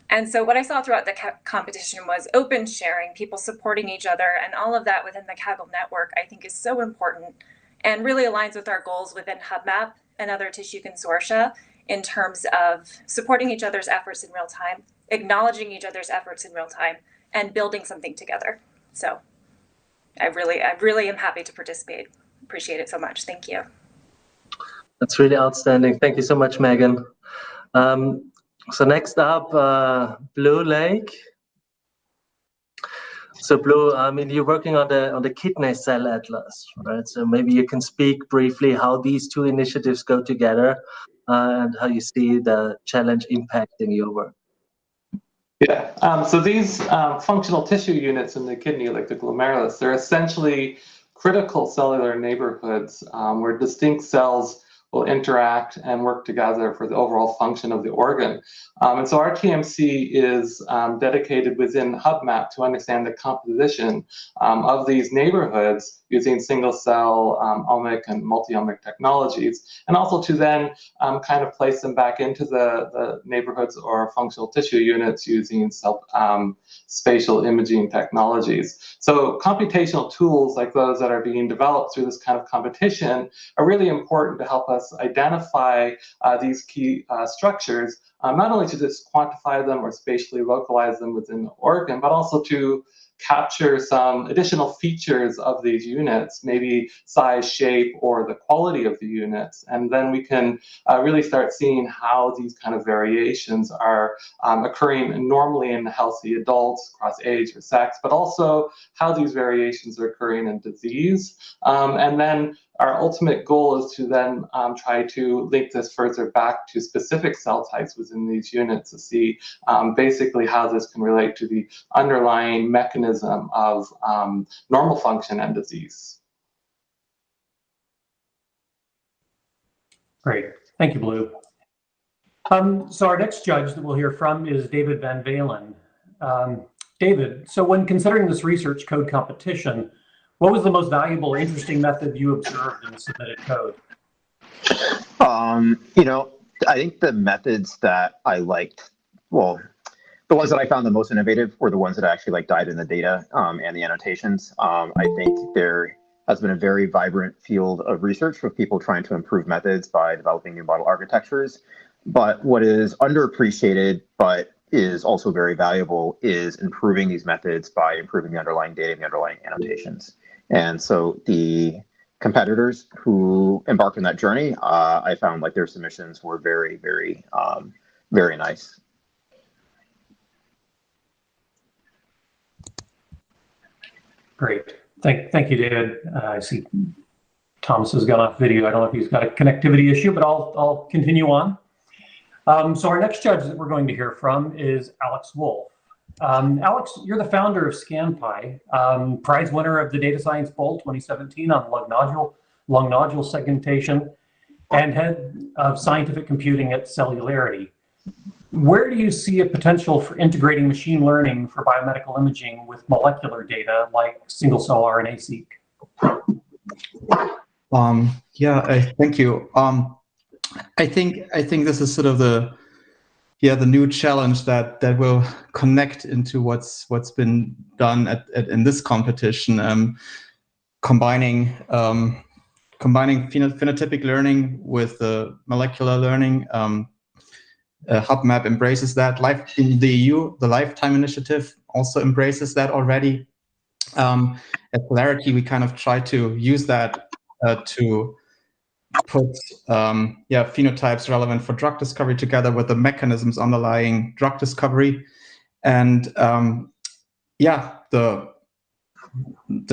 And so what I saw throughout the competition was open sharing, people supporting each other, and all of that within the Kaggle network I think is so important and really aligns with our goals within HuBMAP and other tissue consortia in terms of supporting each other's efforts in real time, acknowledging each other's efforts in real time, and building something together. So I really am happy to participate. Appreciate it so much. Thank you. That's really outstanding. Thank you so much, Megan. So next up, Blue Lake. So Blue, I mean, you're working on the kidney cell atlas, right? So maybe you can speak briefly how these two initiatives go together and how you see the challenge impacting your work. Yeah, so these functional tissue units in the kidney, like the glomerulus, they're essentially critical cellular neighborhoods where distinct cells will interact and work together for the overall function of the organ. And so our TMC is dedicated within HuBMAP to understand the composition of these neighborhoods using single cell, omic and multi-omic technologies, and also to then kind of place them back into the neighborhoods or functional tissue units using spatial imaging technologies. So computational tools like those that are being developed through this kind of competition are really important to help us identify these key structures, not only to just quantify them or spatially localize them within the organ, but also to capture some additional features of these units, maybe size, shape, or the quality of the units. And then we can really start seeing how these kind of variations are occurring normally in healthy adults across age or sex, but also how these variations are occurring in disease. And then our ultimate goal is to then try to link this further back to specific cell types within these units to see basically how this can relate to the underlying mechanism of normal function and disease. Great. Thank you, Blue. So our next judge that we'll hear from is David Van Valen. David, so when considering this research code competition, what was the most valuable, interesting method you observed in the submitted code? You know, I think the methods that I liked, well, the ones that I found the most innovative were the ones that actually dived in the data and the annotations. I think there has been a very vibrant field of research with people trying to improve methods by developing new model architectures. But what is underappreciated, but is also very valuable, is improving these methods by improving the underlying data and the underlying annotations. And so the competitors who embarked on that journey, I found their submissions were very, very, very nice. Great. Thank you, David. I see Thomas has gone off video. I don't know if he's got a connectivity issue, but I'll continue on. So our next judge that we're going to hear from is Alex Wolf. Alex, you're the founder of ScanPy, prize winner of the Data Science Bowl 2017 on lung nodule segmentation, and head of scientific computing at Cellularity. Where do you see a potential for integrating machine learning for biomedical imaging with molecular data like single-cell RNA-seq? Thank you. I think this is sort of the new challenge that will connect into what's been done in this competition, combining phenotypic learning with molecular learning. HuBMAP embraces that. In the EU, the Lifetime Initiative also embraces that already. At Polarity, we kind of try to use that to put phenotypes relevant for drug discovery together with the mechanisms underlying drug discovery. And the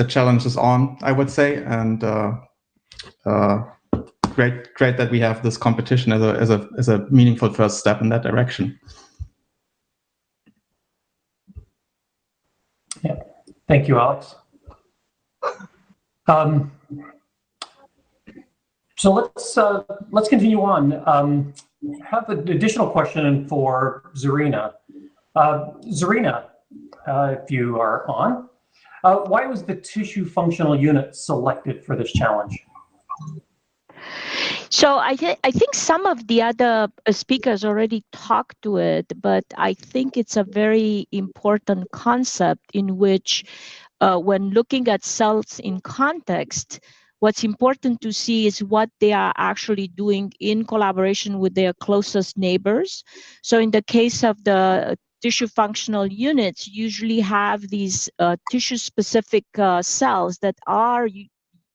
challenge is on, I would say, and great that we have this competition as a meaningful first step in that direction. Yeah, thank you, Alex. So let's continue on. Have an additional question for Zarina. Zarina, if you are on, why was the tissue functional unit selected for this challenge? So I think some of the other speakers already talked to it, but I think it's a very important concept in which when looking at cells in context, what's important to see is what they are actually doing in collaboration with their closest neighbors. So in the case of the tissue functional units, usually have these tissue-specific cells that are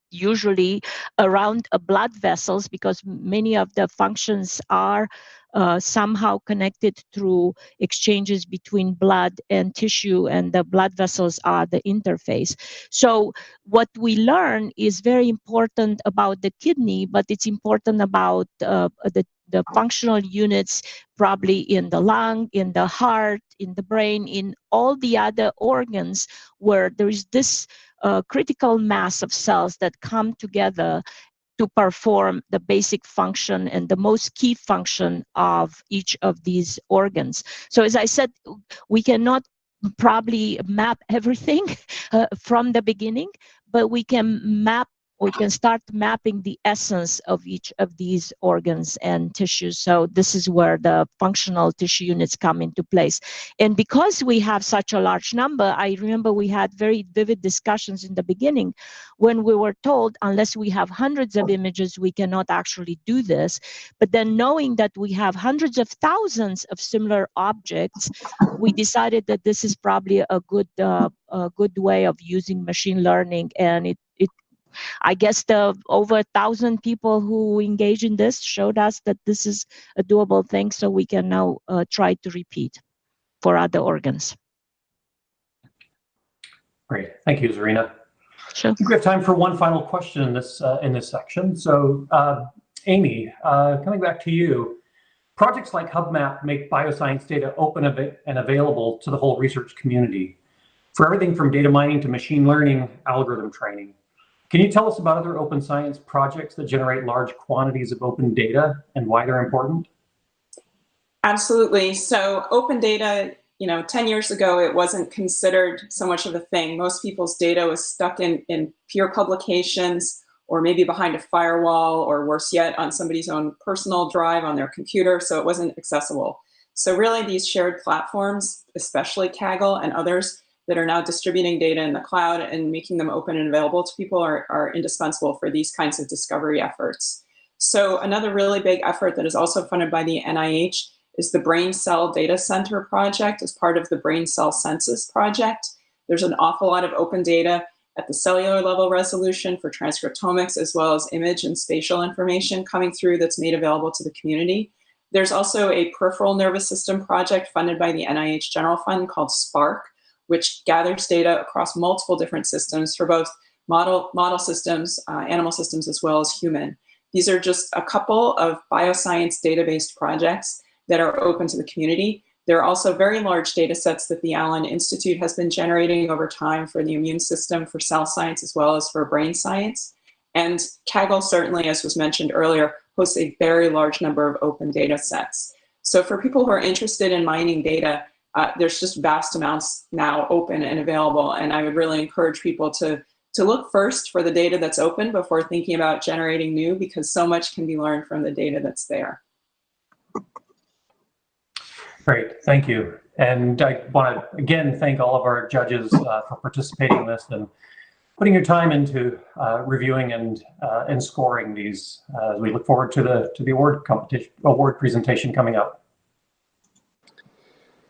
usually around blood vessels, because many of the functions are somehow connected through exchanges between blood and tissue, and the blood vessels are the interface. So what we learn is very important about the kidney, but it's important about the functional units probably in the lung, in the heart, in the brain, in all the other organs where there is this critical mass of cells that come together to perform the basic function and the most key function of each of these organs. So as I said, we cannot probably map everything from the beginning, but we can start mapping the essence of each of these organs and tissues. So this is where the functional tissue units come into place. And because we have such a large number, I remember we had very vivid discussions in the beginning when we were told, unless we have hundreds of images, we cannot actually do this. But then knowing that we have hundreds of thousands of similar objects, we decided that this is probably a good way of using machine learning. And I guess the over 1,000 people who engage in this showed us that this is a doable thing, so we can now try to repeat for other organs. Great, thank you, Zarina. Sure. I think we have time for one final question in this section. So, Amy, coming back to you, projects like HuBMAP make bioscience data open and available to the whole research community for everything from data mining to machine learning, algorithm training. Can you tell us about other open science projects that generate large quantities of open data and why they're important? Absolutely. So open data, 10 years ago, it wasn't considered so much of a thing. Most people's data was stuck in peer publications, or maybe behind a firewall, or worse yet, on somebody's own personal drive on their computer, so it wasn't accessible. So really these shared platforms, especially Kaggle and others, that are now distributing data in the cloud and making them open and available to people are indispensable for these kinds of discovery efforts. So another really big effort that is also funded by the NIH is the Brain Cell Data Center project as part of the Brain Cell Census project. There's an awful lot of open data at the cellular level resolution for transcriptomics, as well as image and spatial information coming through that's made available to the community. There's also a peripheral nervous system project funded by the NIH General Fund called SPARC, which gathers data across multiple different systems for both model systems, animal systems, as well as human. These are just a couple of bioscience data-based projects that are open to the community. There are also very large data sets that the Allen Institute has been generating over time for the immune system, for cell science, as well as for brain science. And Kaggle certainly, as was mentioned earlier, hosts a very large number of open data sets. So for people who are interested in mining data, there's just vast amounts now open and available. And I would really encourage people to look first for the data that's open before thinking about generating new, because so much can be learned from the data that's there. Great, thank you. And I want to again thank all of our judges for participating in this and putting your time into reviewing and scoring these. We look forward to the award presentation coming up.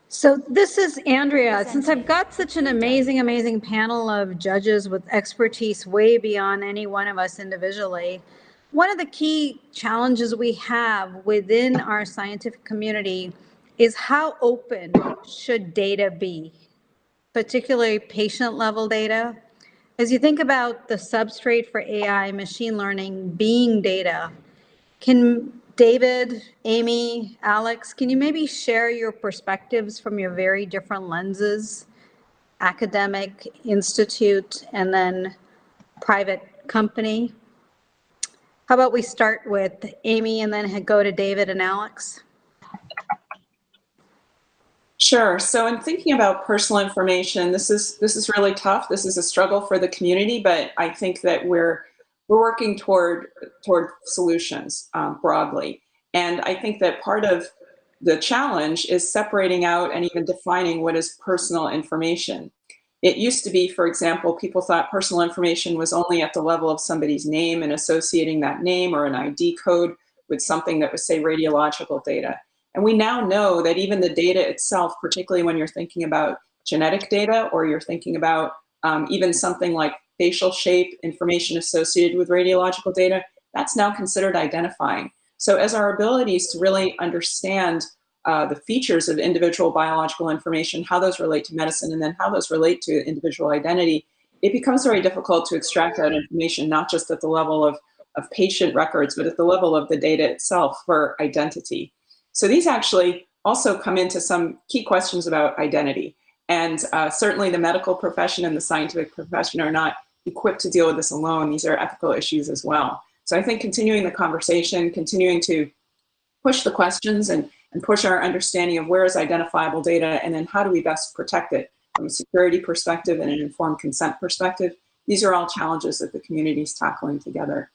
So this is Andrea. Since I've got such an amazing panel of judges with expertise way beyond any one of us individually, one of the key challenges we have within our scientific community is how open should data be, particularly patient-level data. As you think about the substrate for AI, machine learning being data, can David, Amy, Alex, can you maybe share your perspectives from your very different lenses, academic, institute, and then private company? How about we start with Amy and then go to David and Alex? Sure. So in thinking about personal information, this is really tough. This is a struggle for the community, but I think that we're working toward solutions broadly. And I think that part of the challenge is separating out and even defining what is personal information. It used to be, for example, people thought personal information was only at the level of somebody's name and associating that name or an ID code with something that was, say, radiological data. And we now know that even the data itself, particularly when you're thinking about genetic data or you're thinking about even something like facial shape information associated with radiological data, that's now considered identifying. So as our abilities to really understand the features of individual biological information, how those relate to medicine, and then how those relate to individual identity, it becomes very difficult to extract that information, not just at the level of patient records, but at the level of the data itself for identity. So these actually also come into some key questions about identity. And certainly the medical profession and the scientific profession are not equipped to deal with this alone. These are ethical issues as well. So I think continuing the conversation, continuing to push the questions and push our understanding of where is identifiable data and then how do we best protect it from a security perspective and an informed consent perspective. These are all challenges that the community is tackling together.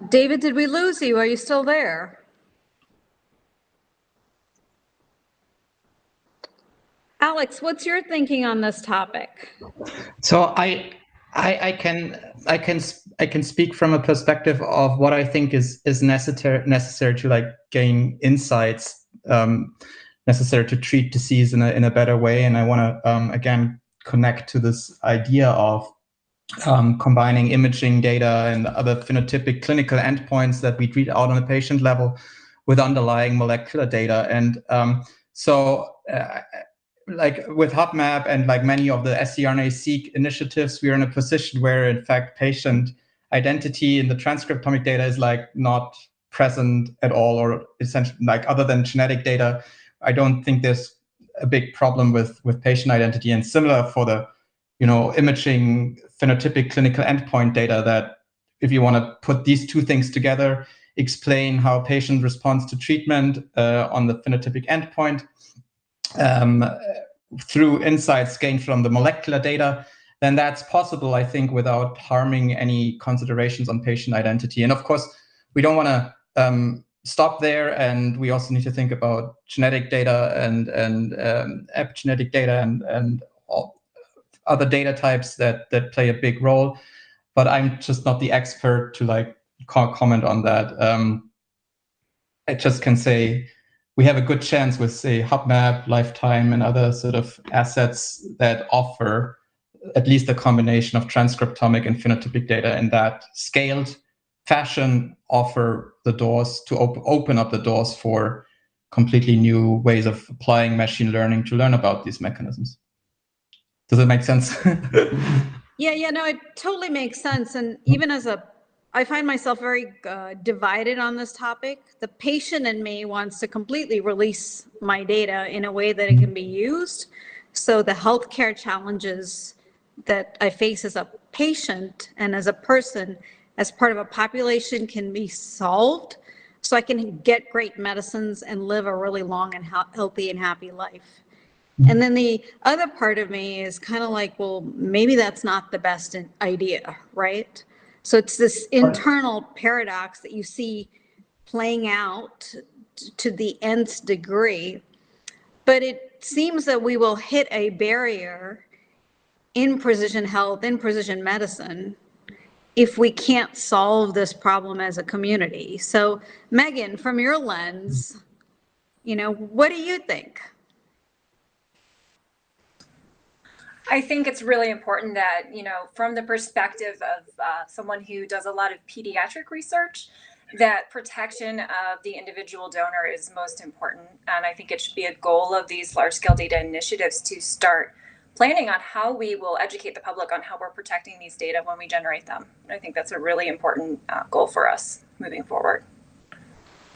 David, did we lose you? Are you still there? Alex, what's your thinking on this topic? So I can speak from a perspective of what I think is necessary to like gain insights necessary to treat disease in a better way. And I want to again connect to this idea of combining imaging data and other phenotypic clinical endpoints that we treat out on a patient level with underlying molecular data. And like with HuBMAP and like many of the scRNA-seq initiatives, we are in a position where in fact patient identity in the transcriptomic data is like not present at all, or essentially like other than genetic data. I don't think there's a big problem with patient identity, and similar for the imaging phenotypic clinical endpoint data, that if you want to put these two things together, explain how patient responds to treatment on the phenotypic endpoint through insights gained from the molecular data, then that's possible, I think, without harming any considerations on patient identity. And of course, we don't want to stop there, and we also need to think about genetic data and epigenetic data and all other data types that play a big role. But I'm just not the expert to like comment on that. I just can say we have a good chance with, say, HuBMAP, Lifetime, and other sort of assets that offer at least a combination of transcriptomic and phenotypic data in that scaled fashion, offer the doors to open up the doors for completely new ways of applying machine learning to learn about these mechanisms. Does it make sense? Yeah, no, it totally makes sense. And even I find myself very divided on this topic. The patient in me wants to completely release my data in a way that it can be used. So the healthcare challenges that I face as a patient and as a person, as part of a population, can be solved. so I can get great medicines and live a really long and healthy and happy life. And then the other part of me is kind of like, well, maybe that's not the best idea, right? So it's this internal paradox that you see playing out to the nth degree. But it seems that we will hit a barrier in precision health, in precision medicine, if we can't solve this problem as a community. So Megan, from your lens, what do you think? I think it's really important that, from the perspective of someone who does a lot of pediatric research, that protection of the individual donor is most important. And I think it should be a goal of these large-scale data initiatives to start planning on how we will educate the public on how we're protecting these data when we generate them. And I think that's a really important goal for us moving forward.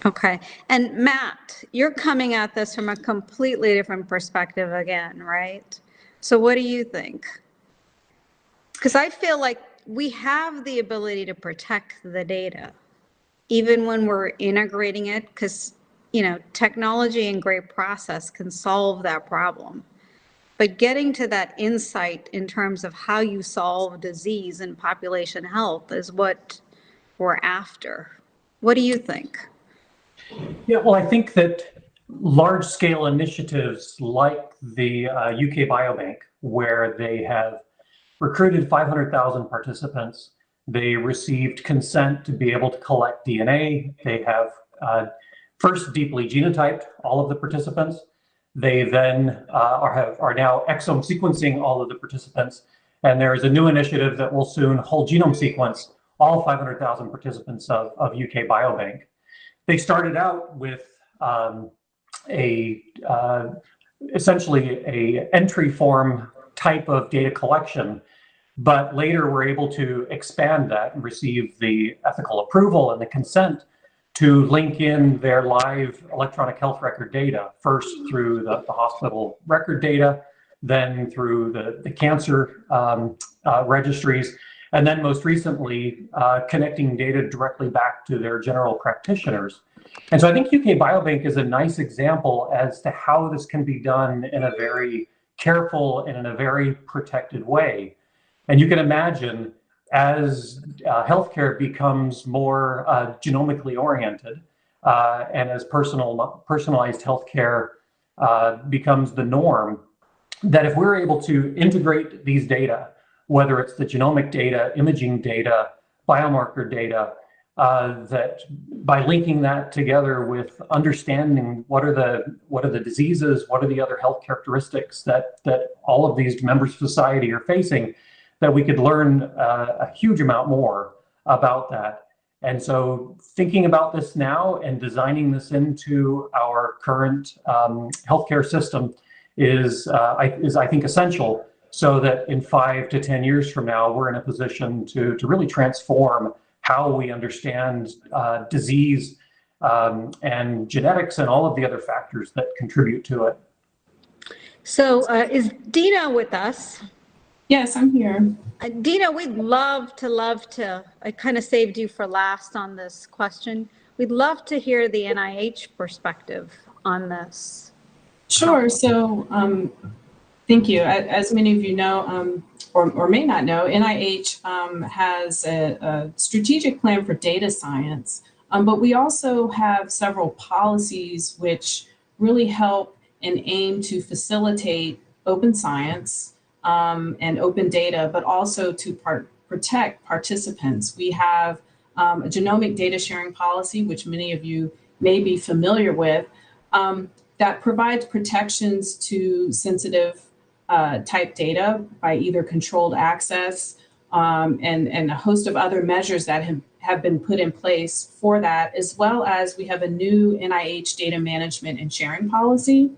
Okay. And Matt, you're coming at this from a completely different perspective again, right? So what do you think? Because I feel like we have the ability to protect the data, even when we're integrating it, because, technology and great process can solve that problem. But getting to that insight in terms of how you solve disease and population health is what we're after. What do you think? Yeah, well, I think that large-scale initiatives like the UK Biobank, where they have recruited 500,000 participants, they received consent to be able to collect DNA. They have first deeply genotyped all of the participants. They then are now exome sequencing all of the participants. And there is a new initiative that will soon whole genome sequence all 500,000 participants of UK Biobank. They started out with essentially a entry form type of data collection, but later were able to expand that and receive the ethical approval and the consent to link in their live electronic health record data, first through the hospital record data, then through the cancer registries, and then most recently connecting data directly back to their general practitioners. And so I think UK Biobank is a nice example as to how this can be done in a very careful and in a very protected way. And you can imagine as healthcare becomes more genomically oriented and as personalized healthcare becomes the norm, that if we're able to integrate these data, whether it's the genomic data, imaging data, biomarker data, that by linking that together with understanding what are the diseases, what are the other health characteristics that all of these members of society are facing, that we could learn a huge amount more about that. And so thinking about this now and designing this into our current healthcare system is I think essential, so that in 5 to 10 years from now, we're in a position to really transform how we understand disease and genetics and all of the other factors that contribute to it. So is Dina with us? Yes, I'm here. Dina, we'd love to, I kind of saved you for last on this question. We'd love to hear the NIH perspective on this. Sure. So thank you. As many of you know, or may not know, NIH has a strategic plan for data science, but we also have several policies which really help and aim to facilitate open science and open data, but also to protect participants. We have a genomic data sharing policy, which many of you may be familiar with, that provides protections to sensitive type data by either controlled access and a host of other measures that have been put in place for that, as well as we have a new NIH data management and sharing policy,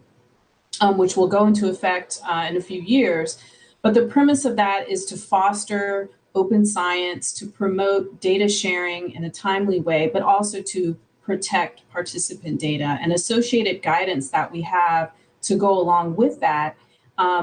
which will go into effect in a few years. But the premise of that is to foster open science, to promote data sharing in a timely way, but also to protect participant data. And associated guidance that we have to go along with that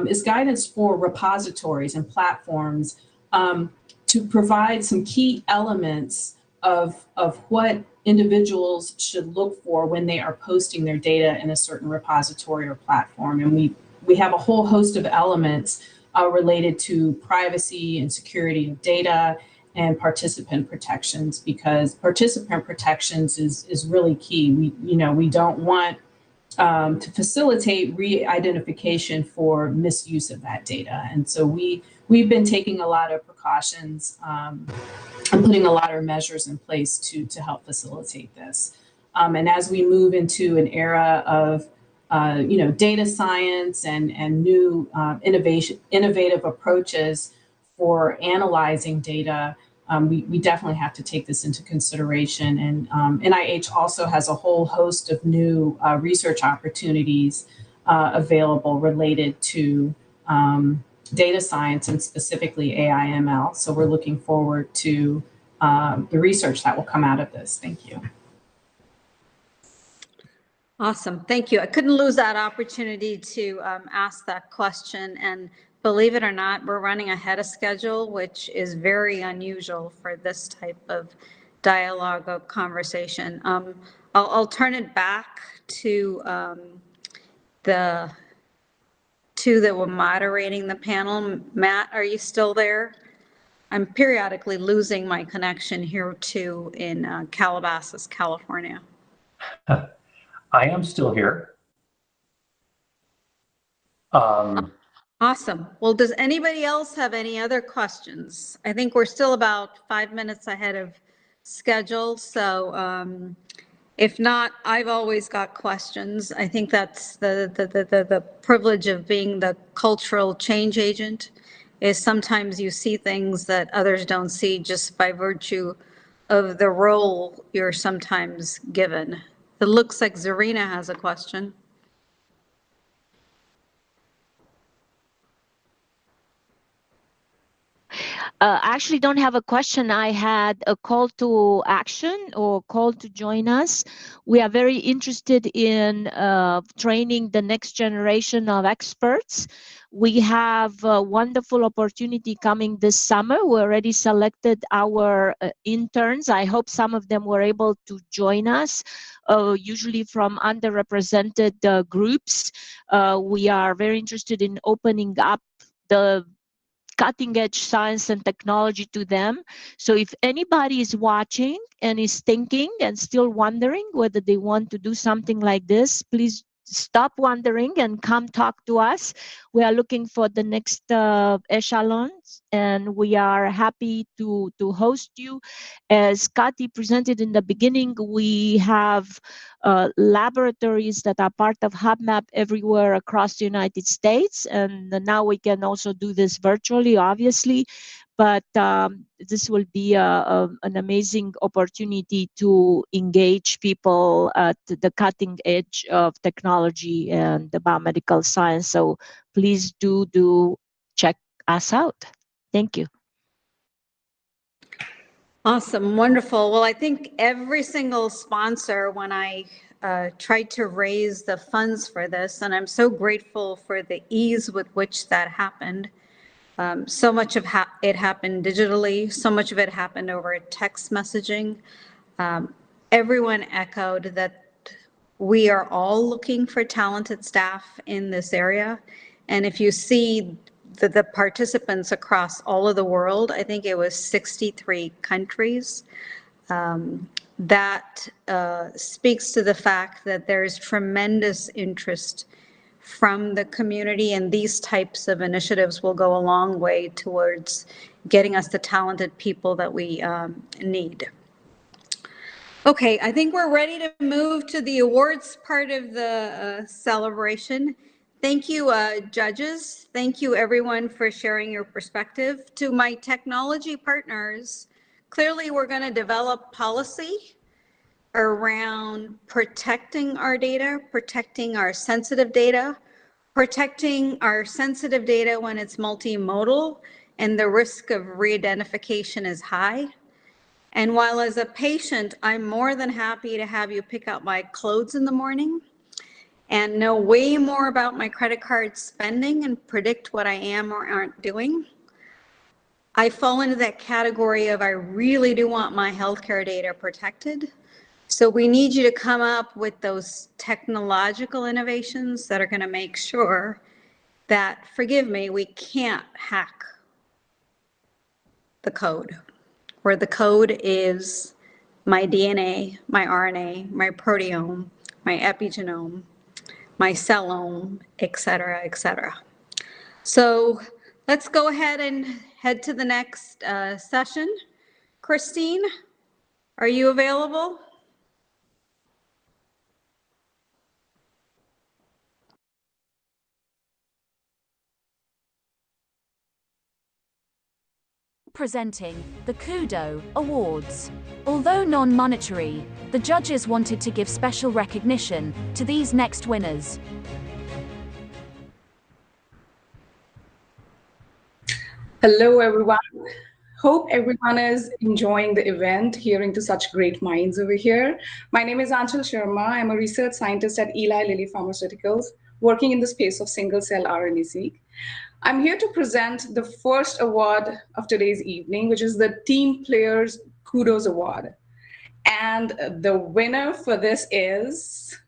is guidance for repositories and platforms to provide some key elements of what individuals should look for when they are posting their data in a certain repository or platform. And we have a whole host of elements related to privacy and security of data and participant protections, because participant protections is really key. We don't want to facilitate re-identification for misuse of that data. And so we've been taking a lot of precautions and putting a lot of measures in place to help facilitate this. And as we move into an era of data science and new innovative approaches for analyzing data, we definitely have to take this into consideration. And NIH also has a whole host of new research opportunities available related to data science and specifically AI/ML. So we're looking forward to the research that will come out of this. Thank you. Awesome, thank you. I couldn't lose that opportunity to ask that question. And believe it or not, we're running ahead of schedule, which is very unusual for this type of dialogue or conversation. I'll turn it back to the two that were moderating the panel. Matt, are you still there? I'm periodically losing my connection here too in Calabasas, California. I am still here. Awesome. Well, does anybody else have any other questions? I think we're still about 5 minutes ahead of schedule. So if not, I've always got questions. I think that's the privilege of being the cultural change agent, is sometimes you see things that others don't see just by virtue of the role you're sometimes given. It looks like Zarina has a question. I actually don't have a question. I had a call to action or call to join us. We are very interested in training the next generation of experts. We have a wonderful opportunity coming this summer. We already selected our interns. I hope some of them were able to join us, usually from underrepresented groups. We are very interested in opening up the cutting edge science and technology to them. So if anybody is watching and is thinking and still wondering whether they want to do something like this, please stop wondering and come talk to us. We are looking for the next echelons, and we are happy to host you. As Kati presented in the beginning, we have laboratories that are part of HuBMAP everywhere across the United States, and now we can also do this virtually, obviously. But this will be an amazing opportunity to engage people at the cutting edge of technology and the biomedical science. So please do check us out. Thank you. Awesome, wonderful. Well, I think every single sponsor, when I tried to raise the funds for this, and I'm so grateful for the ease with which that happened. So much of it happened digitally, so much of it happened over text messaging. Everyone echoed that we are all looking for talented staff in this area. And if you see the participants across all of the world, I think it was 63 countries. That speaks to the fact that there's tremendous interest from the community, and these types of initiatives will go a long way towards getting us the talented people that we need. Okay, I think we're ready to move to the awards part of the celebration. Thank you, judges. Thank you, everyone, for sharing your perspective. To my technology partners, clearly we're going to develop policy around protecting our data, protecting our sensitive data, protecting our sensitive data when it's multimodal and the risk of re-identification is high. And while as a patient, I'm more than happy to have you pick out my clothes in the morning and know way more about my credit card spending and predict what I am or aren't doing, I fall into that category of I really do want my healthcare data protected. So we need you to come up with those technological innovations that are going to make sure that, forgive me, we can't hack the code, where the code is my DNA, my RNA, my proteome, my epigenome, my cellome, et cetera, et cetera. So let's go ahead and head to the next session. Christine, are you available? Presenting the HuBMAP Awards. Although non-monetary, the judges wanted to give special recognition to these next winners. Hello, everyone. Hope everyone is enjoying the event, hearing to such great minds over here. My name is Anshul Sharma. I'm a research scientist at Eli Lilly Pharmaceuticals, working in the space of single-cell RNA-seq. I'm here to present the first award of today's evening, which is the Team Players Kudos Award. And the winner for this is...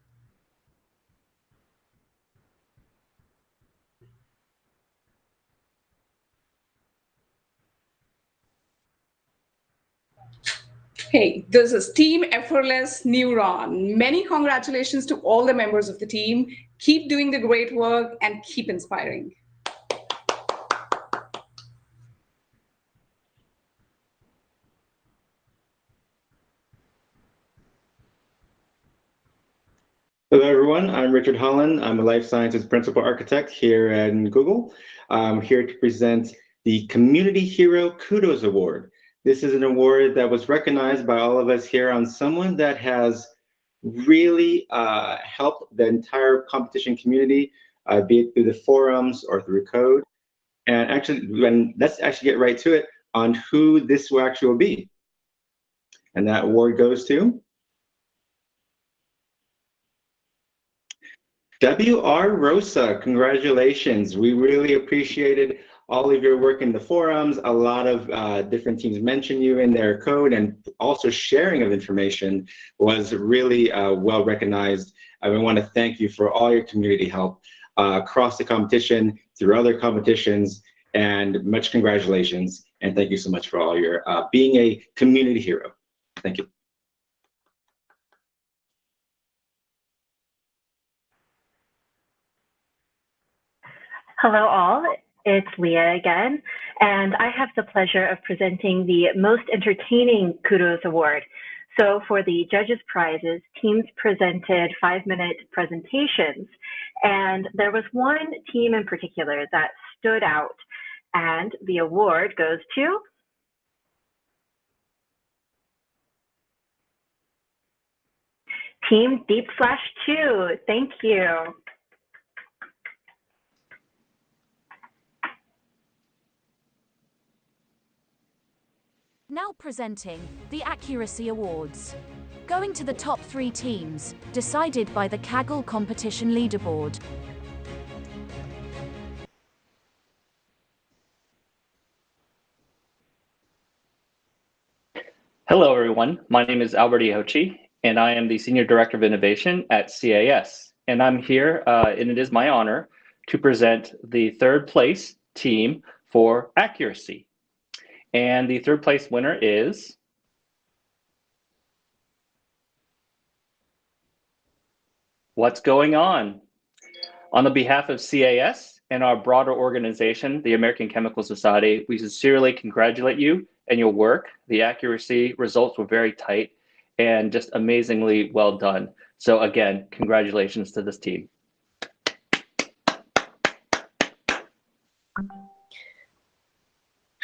Hey, this is Team Effortless Neuron. Many congratulations to all the members of the team. Keep doing the great work and keep inspiring. Hello, everyone. I'm Richard Holland. I'm a life sciences principal architect here at Google. I'm here to present the Community Hero Kudos Award. This is an award that was recognized by all of us here on someone that has really helped the entire competition community, be it through the forums or through code. And actually, let's actually get right to it on who this actually will be. And that award goes to W.R. Rosa. Congratulations. We really appreciated all of your work in the forums. A lot of different teams mentioned you in their code, and also sharing of information was really well recognized. I want to thank you for all your community help across the competition, through other competitions, and much congratulations. And thank you so much for all your being a community hero. Thank you. Hello all, it's Leah again, and I have the pleasure of presenting the Most Entertaining Kudos Award. So for the judges' prizes, teams presented 5-minute presentations, and there was one team in particular that stood out, and the award goes to Team Deep/2. Thank you. Now presenting the Accuracy Awards. Going to the top 3 teams, decided by the Kaggle competition leaderboard. Hello, everyone. My name is Albert Iochi, and I am the Senior Director of Innovation at CAS. And I'm here, and it is my honor to present the 3rd place team for accuracy. And the 3rd place winner is What's Going On? On the behalf of CAS and our broader organization, the American Chemical Society, we sincerely congratulate you and your work. The accuracy results were very tight and just amazingly well done. So again, congratulations to this team.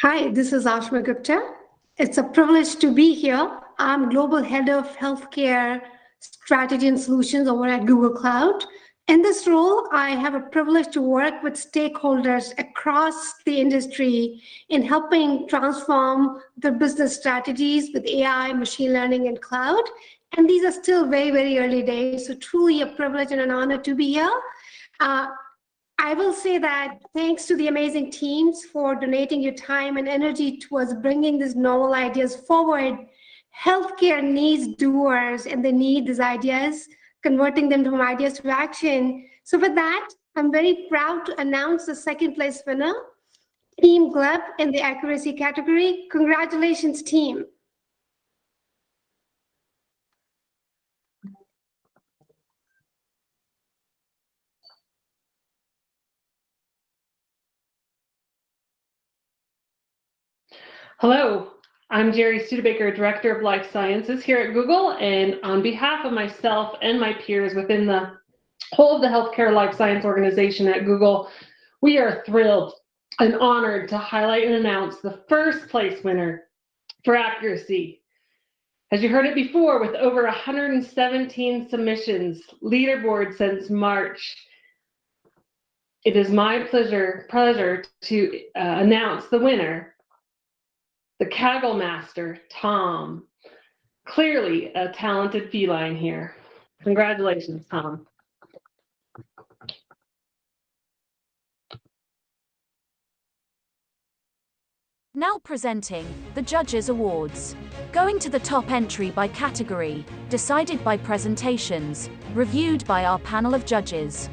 Hi, this is Ashma Gupta. It's a privilege to be here. I'm Global Head of Healthcare Strategy and Solutions over at Google Cloud. In this role, I have a privilege to work with stakeholders across the industry in helping transform their business strategies with AI, machine learning, and cloud. And these are still very, very early days, so truly a privilege and an honor to be here. I will say that thanks to the amazing teams for donating your time and energy towards bringing these novel ideas forward Healthcare needs doers, and they need these ideas, converting them from ideas to action. So with that, I'm very proud to announce the second place winner, Team Gleb, in the accuracy category. Congratulations, team. Hello, I'm Jerry Studebaker, Director of Life Sciences here at Google, and on behalf of myself and my peers within the whole of the healthcare life science organization at Google, we are thrilled and honored to highlight and announce the first place winner for accuracy. As you heard it before, with over 117 submissions, leaderboard since March, it is my pleasure to announce the winner, the Kaggle master, Tom. Clearly a talented feline here. Congratulations, Tom. Now presenting the Judges Awards. Going to the top entry by category, decided by presentations, reviewed by our panel of judges.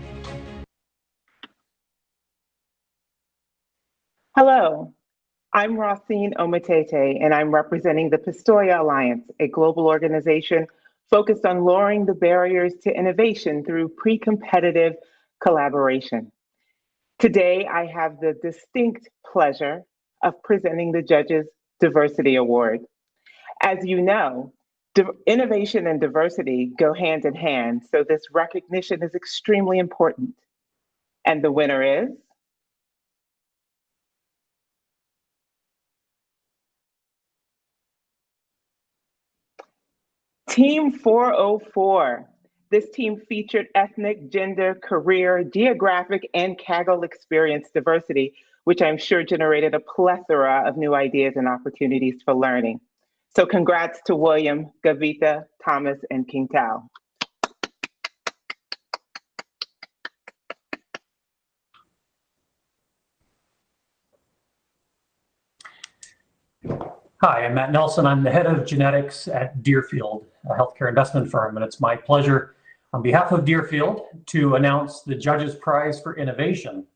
Hello, I'm Rosine Omatete, and I'm representing the Pistoia Alliance, a global organization focused on lowering the barriers to innovation through pre-competitive collaboration. Today, I have the distinct pleasure of presenting the Judges Diversity Award. As you know, innovation and diversity go hand in hand, so this recognition is extremely important. And the winner is Team 404. This team featured ethnic, gender, career, geographic, and Kaggle experience diversity, which I'm sure generated a plethora of new ideas and opportunities for learning. So congrats to William, Gavita, Thomas, and King Tao. Hi, I'm Matt Nelson. I'm the head of genetics at Deerfield, a healthcare investment firm, and it's my pleasure on behalf of Deerfield to announce the Judges Prize for Innovation.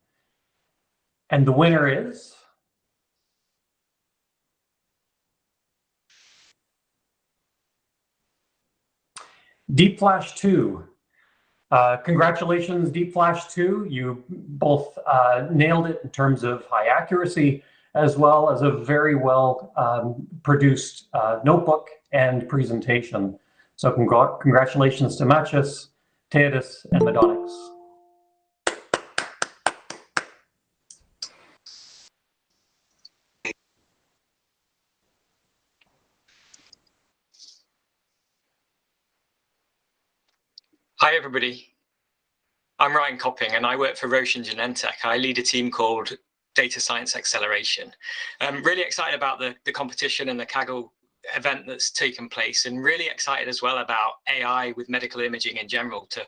And the winner is Deep Flash 2. Congratulations, Deep Flash 2. You both nailed it in terms of high accuracy, as well as a very well produced notebook and presentation. So congratulations to Matchus, Theodis, and Madonix. Hi, everybody. I'm Ryan Copping, and I work for Roche and Genentech. I lead a team called Data Science Acceleration. I'm really excited about the competition and the Kaggle event that's taken place, and really excited as well about AI with medical imaging in general to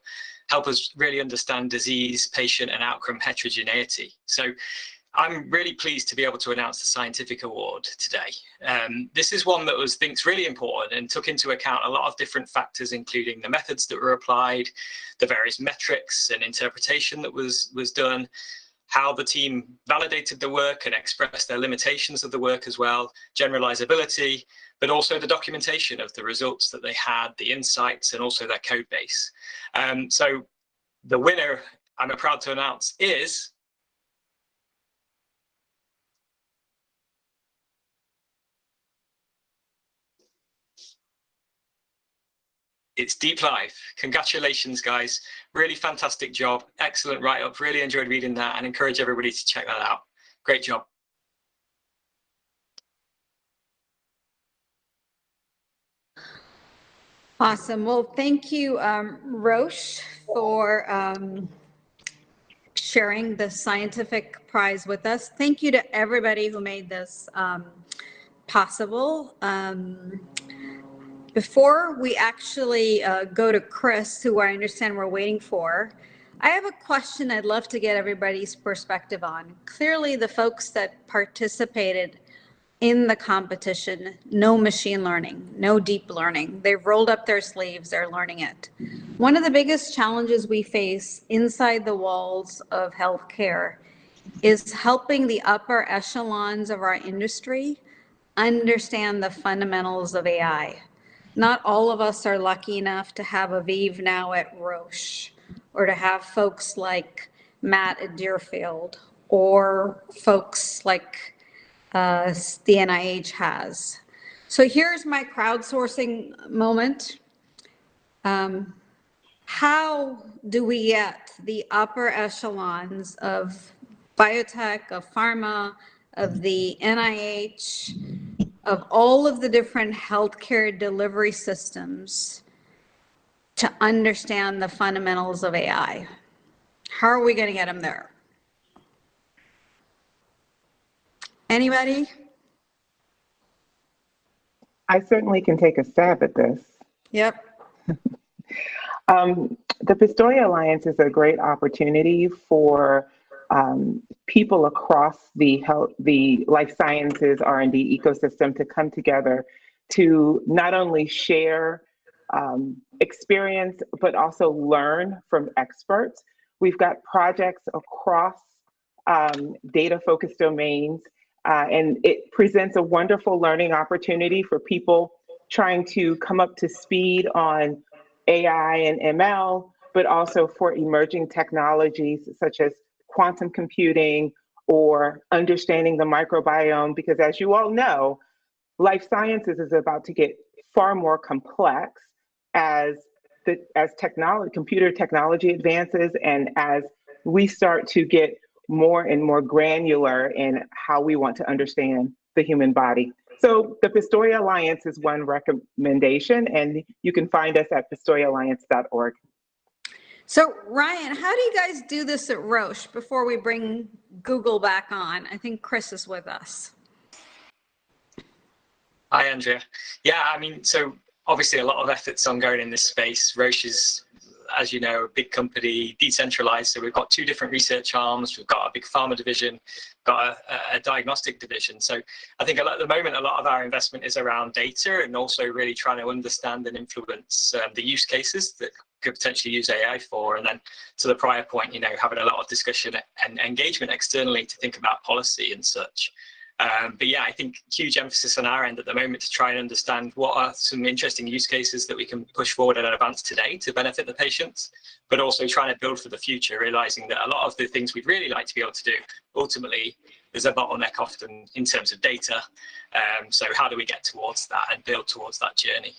help us really understand disease, patient, and outcome heterogeneity. So I'm really pleased to be able to announce the scientific award today. This is one that was thinks really important and took into account a lot of different factors, including the methods that were applied, the various metrics and interpretation that was done, how the team validated the work and expressed their limitations of the work as well, generalizability, but also the documentation of the results that they had, the insights, and also their code base. So the winner, I'm proud to announce, is it's Deep Life. Congratulations, guys. Really fantastic job. Excellent write-up. Really enjoyed reading that and encourage everybody to check that out. Great job. Awesome. Well, thank you, Roche, for sharing the scientific prize with us. Thank you to everybody who made this possible. Before we actually go to Chris, who I understand we're waiting for, I have a question I'd love to get everybody's perspective on. Clearly, the folks that participated in the competition, no machine learning, no deep learning. They've rolled up their sleeves, they're learning it. One of the biggest challenges we face inside the walls of healthcare is helping the upper echelons of our industry understand the fundamentals of AI. Not all of us are lucky enough to have Aviv now at Roche, or to have folks like Matt at Deerfield, or folks like the NIH has. So here's my crowdsourcing moment. How do we get the upper echelons of biotech, of pharma, of the NIH, of all of the different healthcare delivery systems to understand the fundamentals of AI? How are we going to get them there? Anybody? I certainly can take a stab at this. Yep. The Pistoia Alliance is a great opportunity for people across the life sciences R&D ecosystem to come together to not only share experience, but also learn from experts. We've got projects across data-focused domains, and it presents a wonderful learning opportunity for people trying to come up to speed on AI and ML, but also for emerging technologies such as quantum computing or understanding the microbiome, because as you all know, life sciences is about to get far more complex as computer technology advances, and as we start to get more and more granular in how we want to understand the human body. So the Pistoia Alliance is one recommendation, and you can find us at pistoiaalliance.org. So Ryan, how do you guys do this at Roche before we bring Google back on? I think Chris is with us. Hi, Andrea. Yeah, I mean, so obviously a lot of efforts ongoing in this space. Roche is, as you know, a big company, decentralized. So we've got two different research arms. We've got a big pharma division, got a diagnostic division. So I think at the moment, a lot of our investment is around data and also really trying to understand and influence the use cases that could potentially use AI for. And then to the prior point, you know, having a lot of discussion and engagement externally to think about policy and such. But yeah, I think huge emphasis on our end at the moment to try and understand what are some interesting use cases that we can push forward and advance today to benefit the patients, but also trying to build for the future, realizing that a lot of the things we'd really like to be able to do, ultimately, there's a bottleneck often in terms of data. So how do we get towards that and build towards that journey?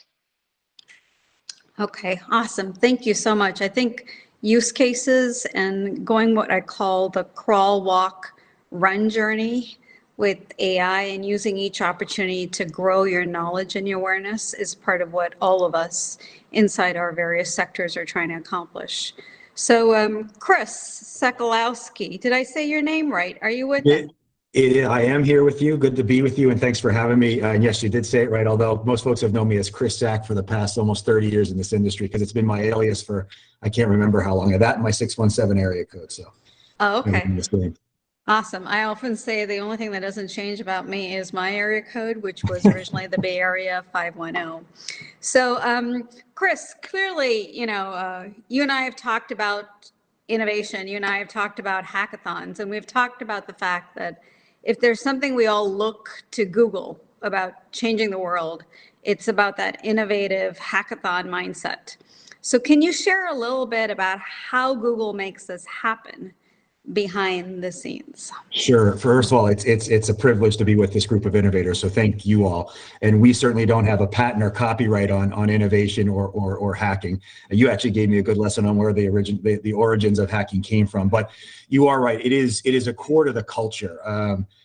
Okay, awesome. Thank you so much. I think use cases and going what I call the crawl, walk, run journey with AI and using each opportunity to grow your knowledge and your awareness is part of what all of us inside our various sectors are trying to accomplish. So Chris Sekulowski, did I say your name right? Are you with us? I am here with you. Good to be with you, and thanks for having me. And yes, you did say it right, although most folks have known me as Chris Sack for the past almost 30 years in this industry, because it's been my alias for, I can't remember how long. That and my 617 area code. So. Oh, okay. Awesome. I often say the only thing that doesn't change about me is my area code, which was originally the Bay Area 510. So, Chris, clearly, you know, you and I have talked about innovation. You and I have talked about hackathons, and we've talked about the fact that if there's something we all look to Google about changing the world, it's about that innovative hackathon mindset. So can you share a little bit about how Google makes this happen behind the scenes? Sure. First of all, it's a privilege to be with this group of innovators. So thank you all. And we certainly don't have a patent or copyright on innovation or hacking. You actually gave me a good lesson on where the origins of hacking came from. But you are right. It is a core to the culture.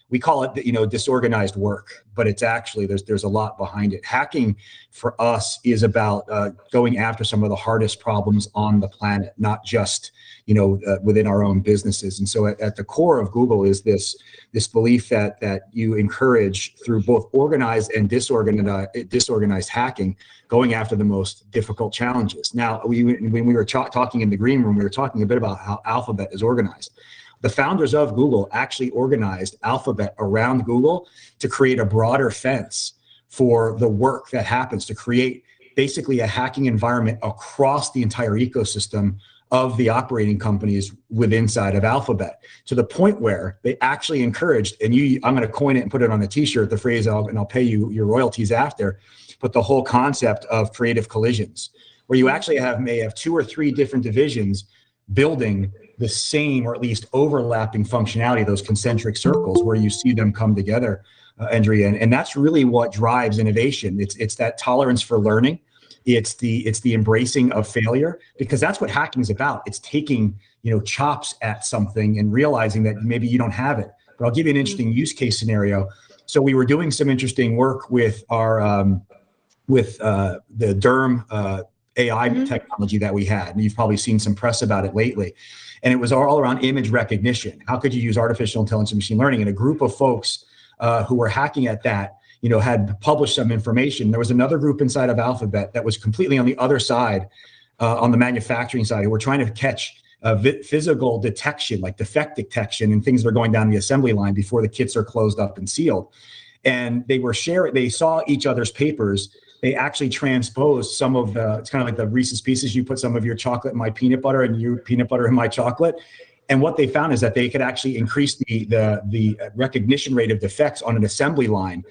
We call it, you know, disorganized work, but it's actually, there's a lot behind it. Hacking for us is about going after some of the hardest problems on the planet, not just, you know, within our own businesses. And so at the core of Google is this belief that you encourage through both organized and disorganized hacking, going after the most difficult challenges. Now, when we were talking in the green room, we were talking a bit about how Alphabet is organized. The founders of Google actually organized Alphabet around Google to create a broader fence for the work that happens to create basically a hacking environment across the entire ecosystem of the operating companies inside of Alphabet, to the point where they actually encouraged, and I'm going to coin it and put it on a t-shirt, the phrase, and I'll pay you your royalties after, but the whole concept of creative collisions, where you actually may have 2 or 3 different divisions building the same or at least overlapping functionality, those concentric circles where you see them come together, Andrea. And that's really what drives innovation. It's that tolerance for learning. It's the embracing of failure, because that's what hacking is about. It's taking, chops at something and realizing that maybe you don't have it. But I'll give you an interesting use case scenario. So we were doing some interesting work with our the DERM AI technology that we had, and you've probably seen some press about it lately. And it was all around image recognition. How could you use artificial intelligence and machine learning? And a group of folks who were hacking at that, had published some information. There was another group inside of Alphabet that was completely on the other side, on the manufacturing side, who were trying to catch physical detection, like defect detection and things that are going down the assembly line before the kits are closed up and sealed. And they saw each other's papers. They actually transposed some of it's kind of like the Reese's Pieces. You put some of your chocolate in my peanut butter and your peanut butter in my chocolate. And what they found is that they could actually increase the recognition rate of defects on an assembly line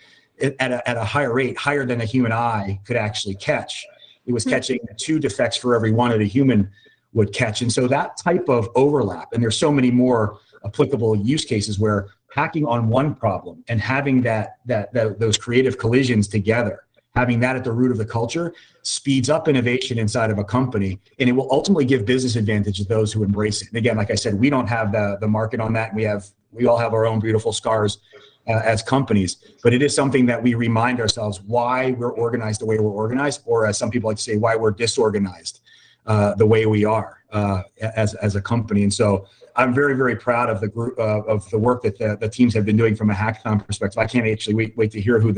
at a higher rate, higher than a human eye could actually catch. It was catching 2 defects for every one that a human would catch. And so that type of overlap, and there's so many more applicable use cases where hacking on one problem and having those creative collisions together, having that at the root of the culture, speeds up innovation inside of a company, and it will ultimately give business advantage to those who embrace it. And again, like I said, we don't have the market on that. We all have our own beautiful scars as companies, but it is something that we remind ourselves why we're organized the way we're organized, or as some people like to say, why we're disorganized the way we are as a company. And so I'm very, very proud of the group of the work that the teams have been doing from a hackathon perspective. I can't actually wait to hear who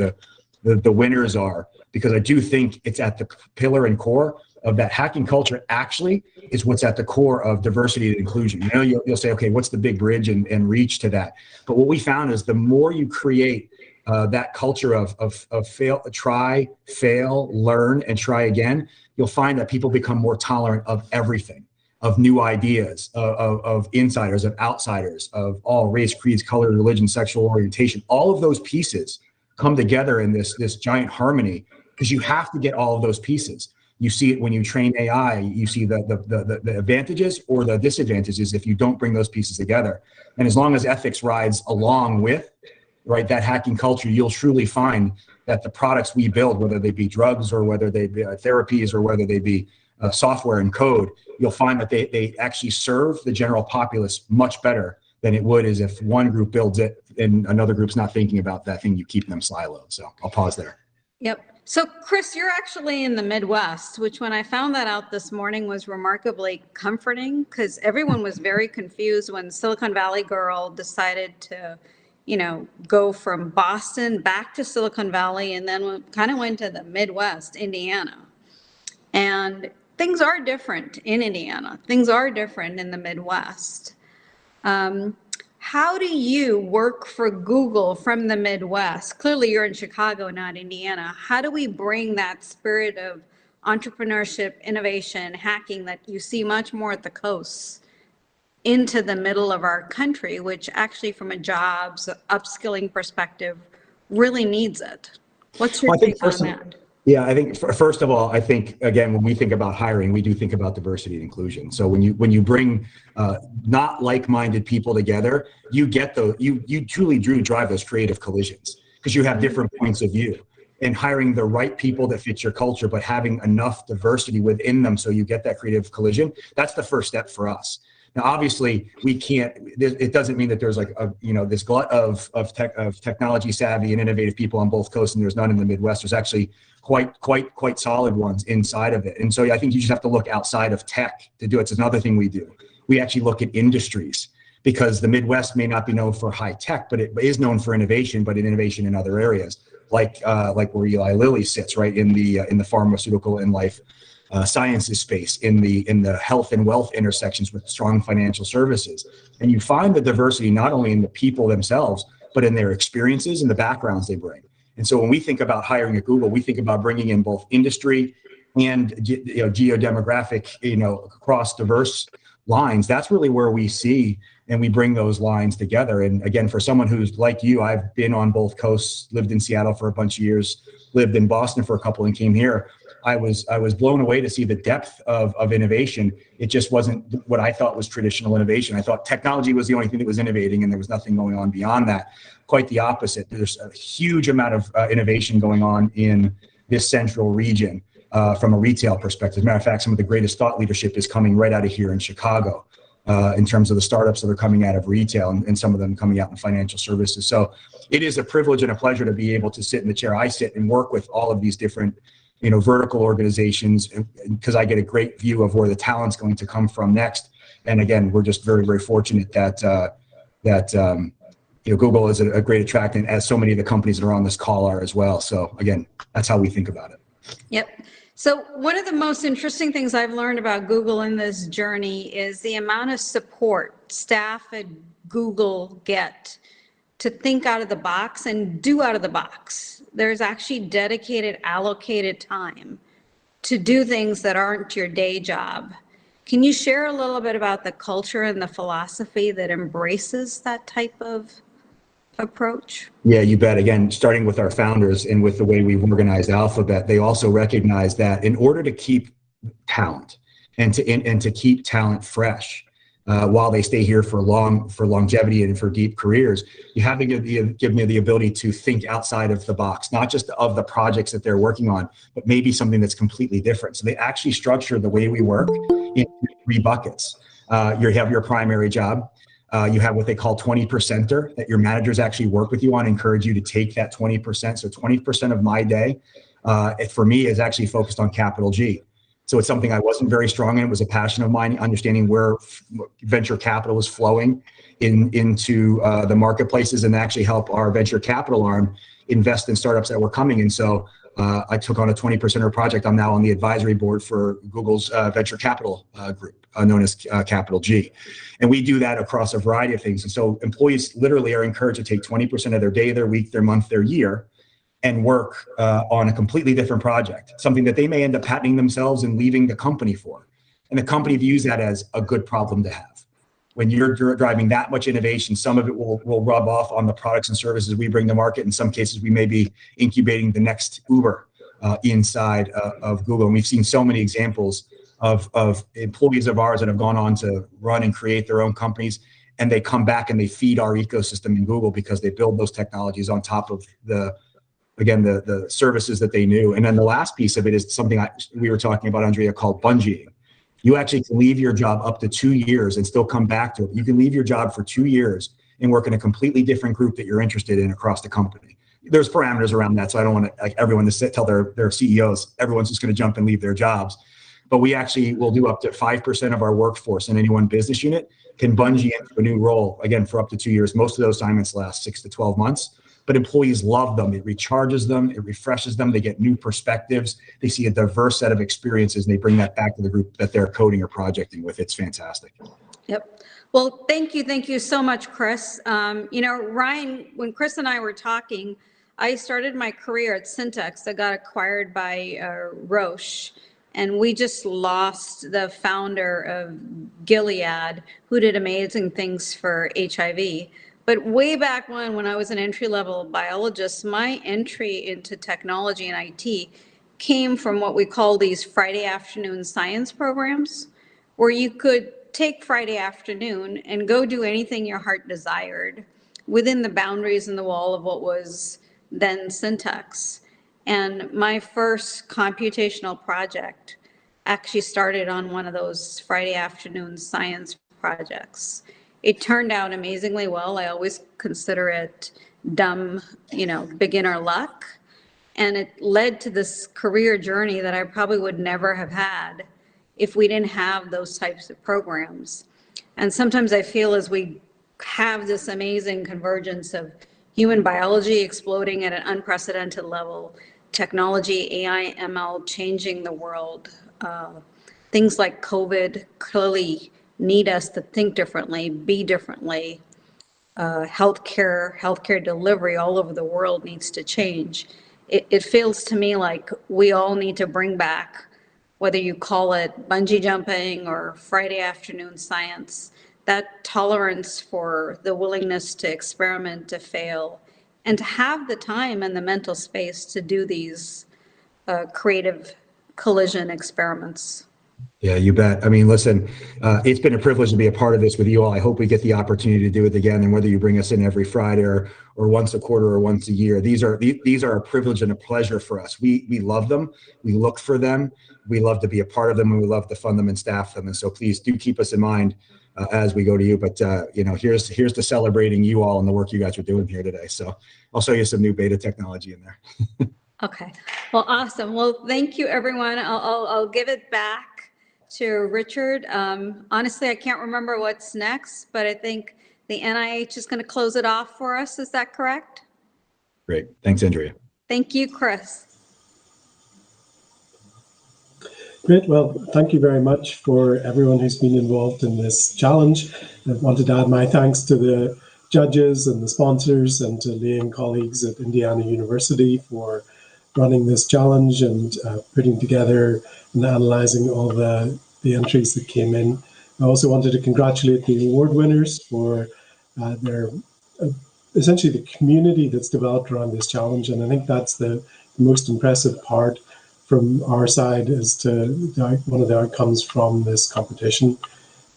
the winners are, because I do think it's at the pillar and core of that hacking culture actually is what's at the core of diversity and inclusion. You'll say, okay, what's the big bridge and reach to that? But what we found is the more you create that culture of try, fail, learn, and try again, you'll find that people become more tolerant of everything, of new ideas, of insiders, of outsiders, of all race, creeds, color, religion, sexual orientation. All of those pieces come together in this giant harmony, because you have to get all of those pieces. You see it when you train AI, you see the advantages or the disadvantages if you don't bring those pieces together. And as long as ethics rides along with, that hacking culture, you'll truly find that the products we build, whether they be drugs or whether they be therapies or whether they be software and code, you'll find that they actually serve the general populace much better than it would as if one group builds it and another group's not thinking about that thing. You keep them siloed. So I'll pause there. Yep. So Chris, you're actually in the Midwest, which when I found that out this morning was remarkably comforting, because everyone was very confused when Silicon Valley Girl decided to, go from Boston back to Silicon Valley and then kind of went to the Midwest, Indiana. And things are different in Indiana. Things are different in the Midwest. How do you work for Google from the Midwest? Clearly you're in Chicago, not Indiana. How do we bring that spirit of entrepreneurship, innovation, hacking that you see much more at the coasts into the middle of our country, which actually from a jobs upskilling perspective really needs it? What's your take on that? Yeah, I think first of all, I think again, when we think about hiring, we do think about diversity and inclusion. So when you bring not like-minded people together, you get you truly do drive those creative collisions, because you have different points of view. And hiring the right people that fit your culture, but having enough diversity within them so you get that creative collision, that's the first step for us. Now, obviously, we can't. It doesn't mean that there's like this glut of technology savvy and innovative people on both coasts, and there's none in the Midwest. There's actually quite solid ones inside of it. And so I think you just have to look outside of tech to do it. It's another thing we do. We actually look at industries, because the Midwest may not be known for high tech, but it is known for innovation, but innovation in other areas, like where Eli Lilly sits, right in the pharmaceutical and life sciences space, in the health and wealth intersections with strong financial services. And you find the diversity not only in the people themselves, but in their experiences and the backgrounds they bring. And so when we think about hiring at Google, we think about bringing in both industry and geodemographic, across diverse lines. That's really where we see, and we bring those lines together. And again, for someone who's like you, I've been on both coasts, lived in Seattle for a bunch of years, lived in Boston for a couple, and came here. I was blown away to see the depth of innovation. It just wasn't what I thought was traditional innovation. I thought technology was the only thing that was innovating, and there was nothing going on beyond that. Quite the opposite. There's a huge amount of innovation going on in this central region from a retail perspective. As a matter of fact, some of the greatest thought leadership is coming right out of here in Chicago in terms of the startups that are coming out of retail, and some of them coming out in financial services. So it is a privilege and a pleasure to be able to sit in the chair I sit and work with all of these different vertical organizations, because I get a great view of where the talent's going to come from next. And again, we're just very, very fortunate that Google is a great attractant, as so many of the companies that are on this call are as well. So again, that's how we think about it. Yep. So one of the most interesting things I've learned about Google in this journey is the amount of support staff at Google get to think out of the box and do out of the box. There's actually dedicated, allocated time to do things that aren't your day job. Can you share a little bit about the culture and the philosophy that embraces that type of approach? Yeah, you bet. Again, starting with our founders and with the way we've organized Alphabet, they also recognize that in order to keep talent and to keep talent fresh, while they stay here for longevity and for deep careers, you have to give me the ability to think outside of the box, not just of the projects that they're working on, but maybe something that's completely different. So they actually structure the way we work in 3 buckets. You have your primary job. You have what they call 20%er, that your managers actually work with you on, encourage you to take that 20%. So 20% of my day, for me, is actually focused on capital G. So it's something I wasn't very strong in. It was a passion of mine, understanding where venture capital was flowing into the marketplaces, and actually help our venture capital arm invest in startups that were coming. And so I took on a 20%er project. I'm now on the advisory board for Google's venture capital group, known as Capital G. And we do that across a variety of things. And so employees literally are encouraged to take 20% of their day, their week, their month, their year, and work on a completely different project, something that they may end up patenting themselves and leaving the company for. And the company views that as a good problem to have. When you're driving that much innovation, some of it will rub off on the products and services we bring to market. In some cases, we may be incubating the next Uber inside of Google. And we've seen so many examples of employees of ours that have gone on to run and create their own companies, and they come back and they feed our ecosystem in Google because they build those technologies on top of the services that they knew. And then the last piece of it is something we were talking about, Andrea, called bungeeing. You actually can leave your job up to 2 years and still come back to it. You can leave your job for 2 years and work in a completely different group that you're interested in across the company. There's parameters around that, so I don't want everyone to tell their CEOs, everyone's just going to jump and leave their jobs. But we actually will do up to 5% of our workforce in any one business unit can bungee into a new role, again, for up to 2 years. Most of those assignments last 6 to 12 months. But employees love them. It recharges them. It refreshes them. They get new perspectives. They see a diverse set of experiences, and they bring that back to the group that they're coding or projecting with. It's fantastic. Yep. Well, thank you so much, Chris. Ryan, when Chris and I were talking, I started my career at Syntax that got acquired by Roche, and we just lost the founder of Gilead, who did amazing things for HIV. But way back when I was an entry-level biologist, my entry into technology and IT came from what we call these Friday afternoon science programs, where you could take Friday afternoon and go do anything your heart desired within the boundaries and the wall of what was then Syntax. And my first computational project actually started on one of those Friday afternoon science projects. It turned out amazingly well. I always consider it dumb, beginner luck. And it led to this career journey that I probably would never have had if we didn't have those types of programs. And sometimes I feel as we have this amazing convergence of human biology exploding at an unprecedented level, technology, AI, ML changing the world, things like COVID clearly need us to think differently, be differently. Healthcare delivery all over the world needs to change. It feels to me like we all need to bring back, whether you call it bungee jumping or Friday afternoon science, that tolerance for the willingness to experiment, to fail, and to have the time and the mental space to do these creative collision experiments. Yeah, you bet. I mean, listen, it's been a privilege to be a part of this with you all. I hope we get the opportunity to do it again. And whether you bring us in every Friday or once a quarter or once a year, these are a privilege and a pleasure for us. We love them. We look for them. We love to be a part of them, and we love to fund them and staff them. And so please do keep us in mind as we go to you. But you know, here's to celebrating you all and the work you guys are doing here today. So I'll show you some new beta technology in there. Okay. Well, awesome. Well, thank you, everyone. I'll give it back to Richard. Honestly, I can't remember what's next, but I think the NIH is going to close it off for us. Is that correct? Great. Thanks, Andrea. Thank you, Chris. Great. Well, thank you very much for everyone who's been involved in this challenge. I wanted to add my thanks to the judges and the sponsors and to Leah and colleagues at Indiana University for running this challenge and putting together and analyzing all the entries that came in. I also wanted to congratulate the award winners for their essentially the community that's developed around this challenge. And I think that's the most impressive part from our side as to one of the outcomes from this competition.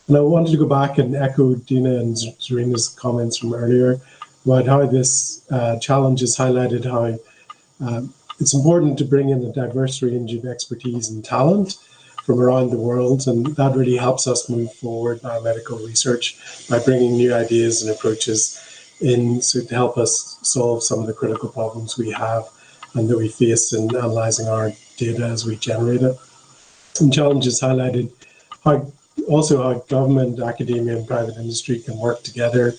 And I wanted to go back and echo Dina and Zarina's comments from earlier about how this challenge has highlighted how it's important to bring in a diverse range of expertise and talent from around the world, and that really helps us move forward biomedical research by bringing new ideas and approaches in to help us solve some of the critical problems we have and that we face in analysing our data as we generate it. Some challenges highlighted how government, academia and private industry can work together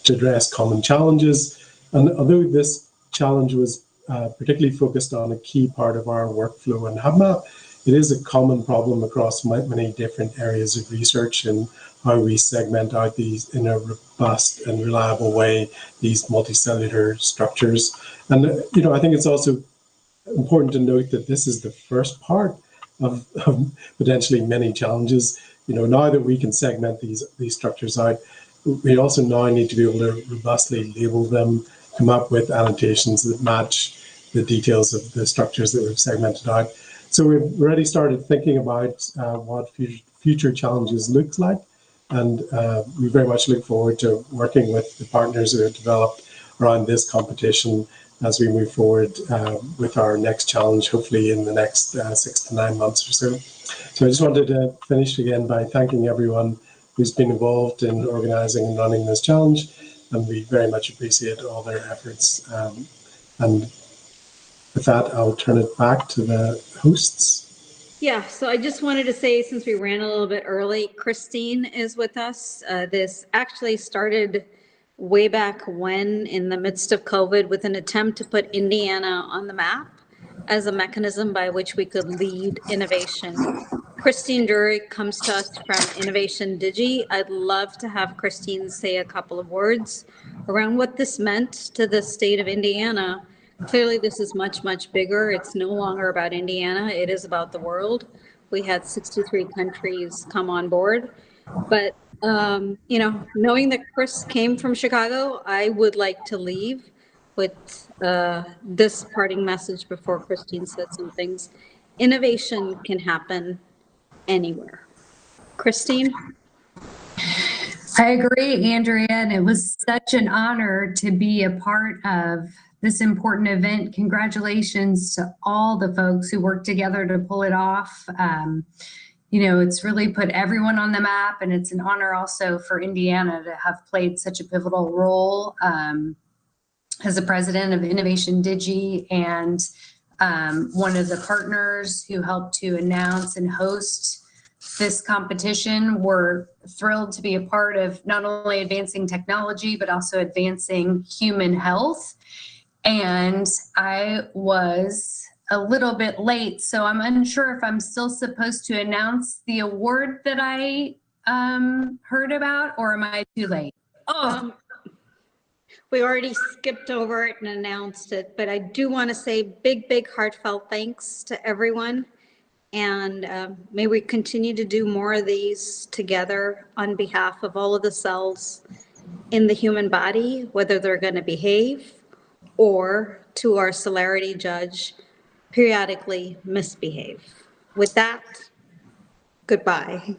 to address common challenges. And although this challenge was particularly focused on a key part of our workflow in HuBMAP, it is a common problem across many different areas of research and how we segment out these in a robust and reliable way, these multicellular structures. And I think it's also important to note that this is the first part of potentially many challenges. Now that we can segment these structures out, we also now need to be able to robustly label them, come up with annotations that match the details of the structures that we've segmented out. So we've already started thinking about what future challenges look like, and we very much look forward to working with the partners that are developed around this competition as we move forward with our next challenge, hopefully in the next 6 to 9 months or so. So I just wanted to finish again by thanking everyone who's been involved in organizing and running this challenge, and we very much appreciate all their efforts. And with that, I'll turn it back to the hosts. Yeah, so I just wanted to say, since we ran a little bit early, Christine is with us. This actually started way back when, in the midst of COVID, with an attempt to put Indiana on the map as a mechanism by which we could lead innovation. Christine Drury comes to us from Innovation Digi. I'd love to have Christine say a couple of words around what this meant to the state of Indiana. Clearly, this is much, much bigger. It's no longer about Indiana. It is about the world. We had 63 countries come on board. But, knowing that Chris came from Chicago, I would like to leave with this parting message before Christine said some things. Innovation can happen anywhere. Christine? I agree, Andrea, and it was such an honor to be a part of this important event. Congratulations to all the folks who worked together to pull it off. It's really put everyone on the map, and it's an honor also for Indiana to have played such a pivotal role as the president of Innovation Digi and one of the partners who helped to announce and host this competition. We're thrilled to be a part of not only advancing technology, but also advancing human health. And I was a little bit late, so I'm unsure if I'm still supposed to announce the award that I heard about, or am I too late? Oh, We already skipped over it and announced it, but I do want to say big heartfelt thanks to everyone. And may we continue to do more of these together on behalf of all of the cells in the human body, whether they're going to behave or, to our celerity judge, periodically misbehave. With that, goodbye.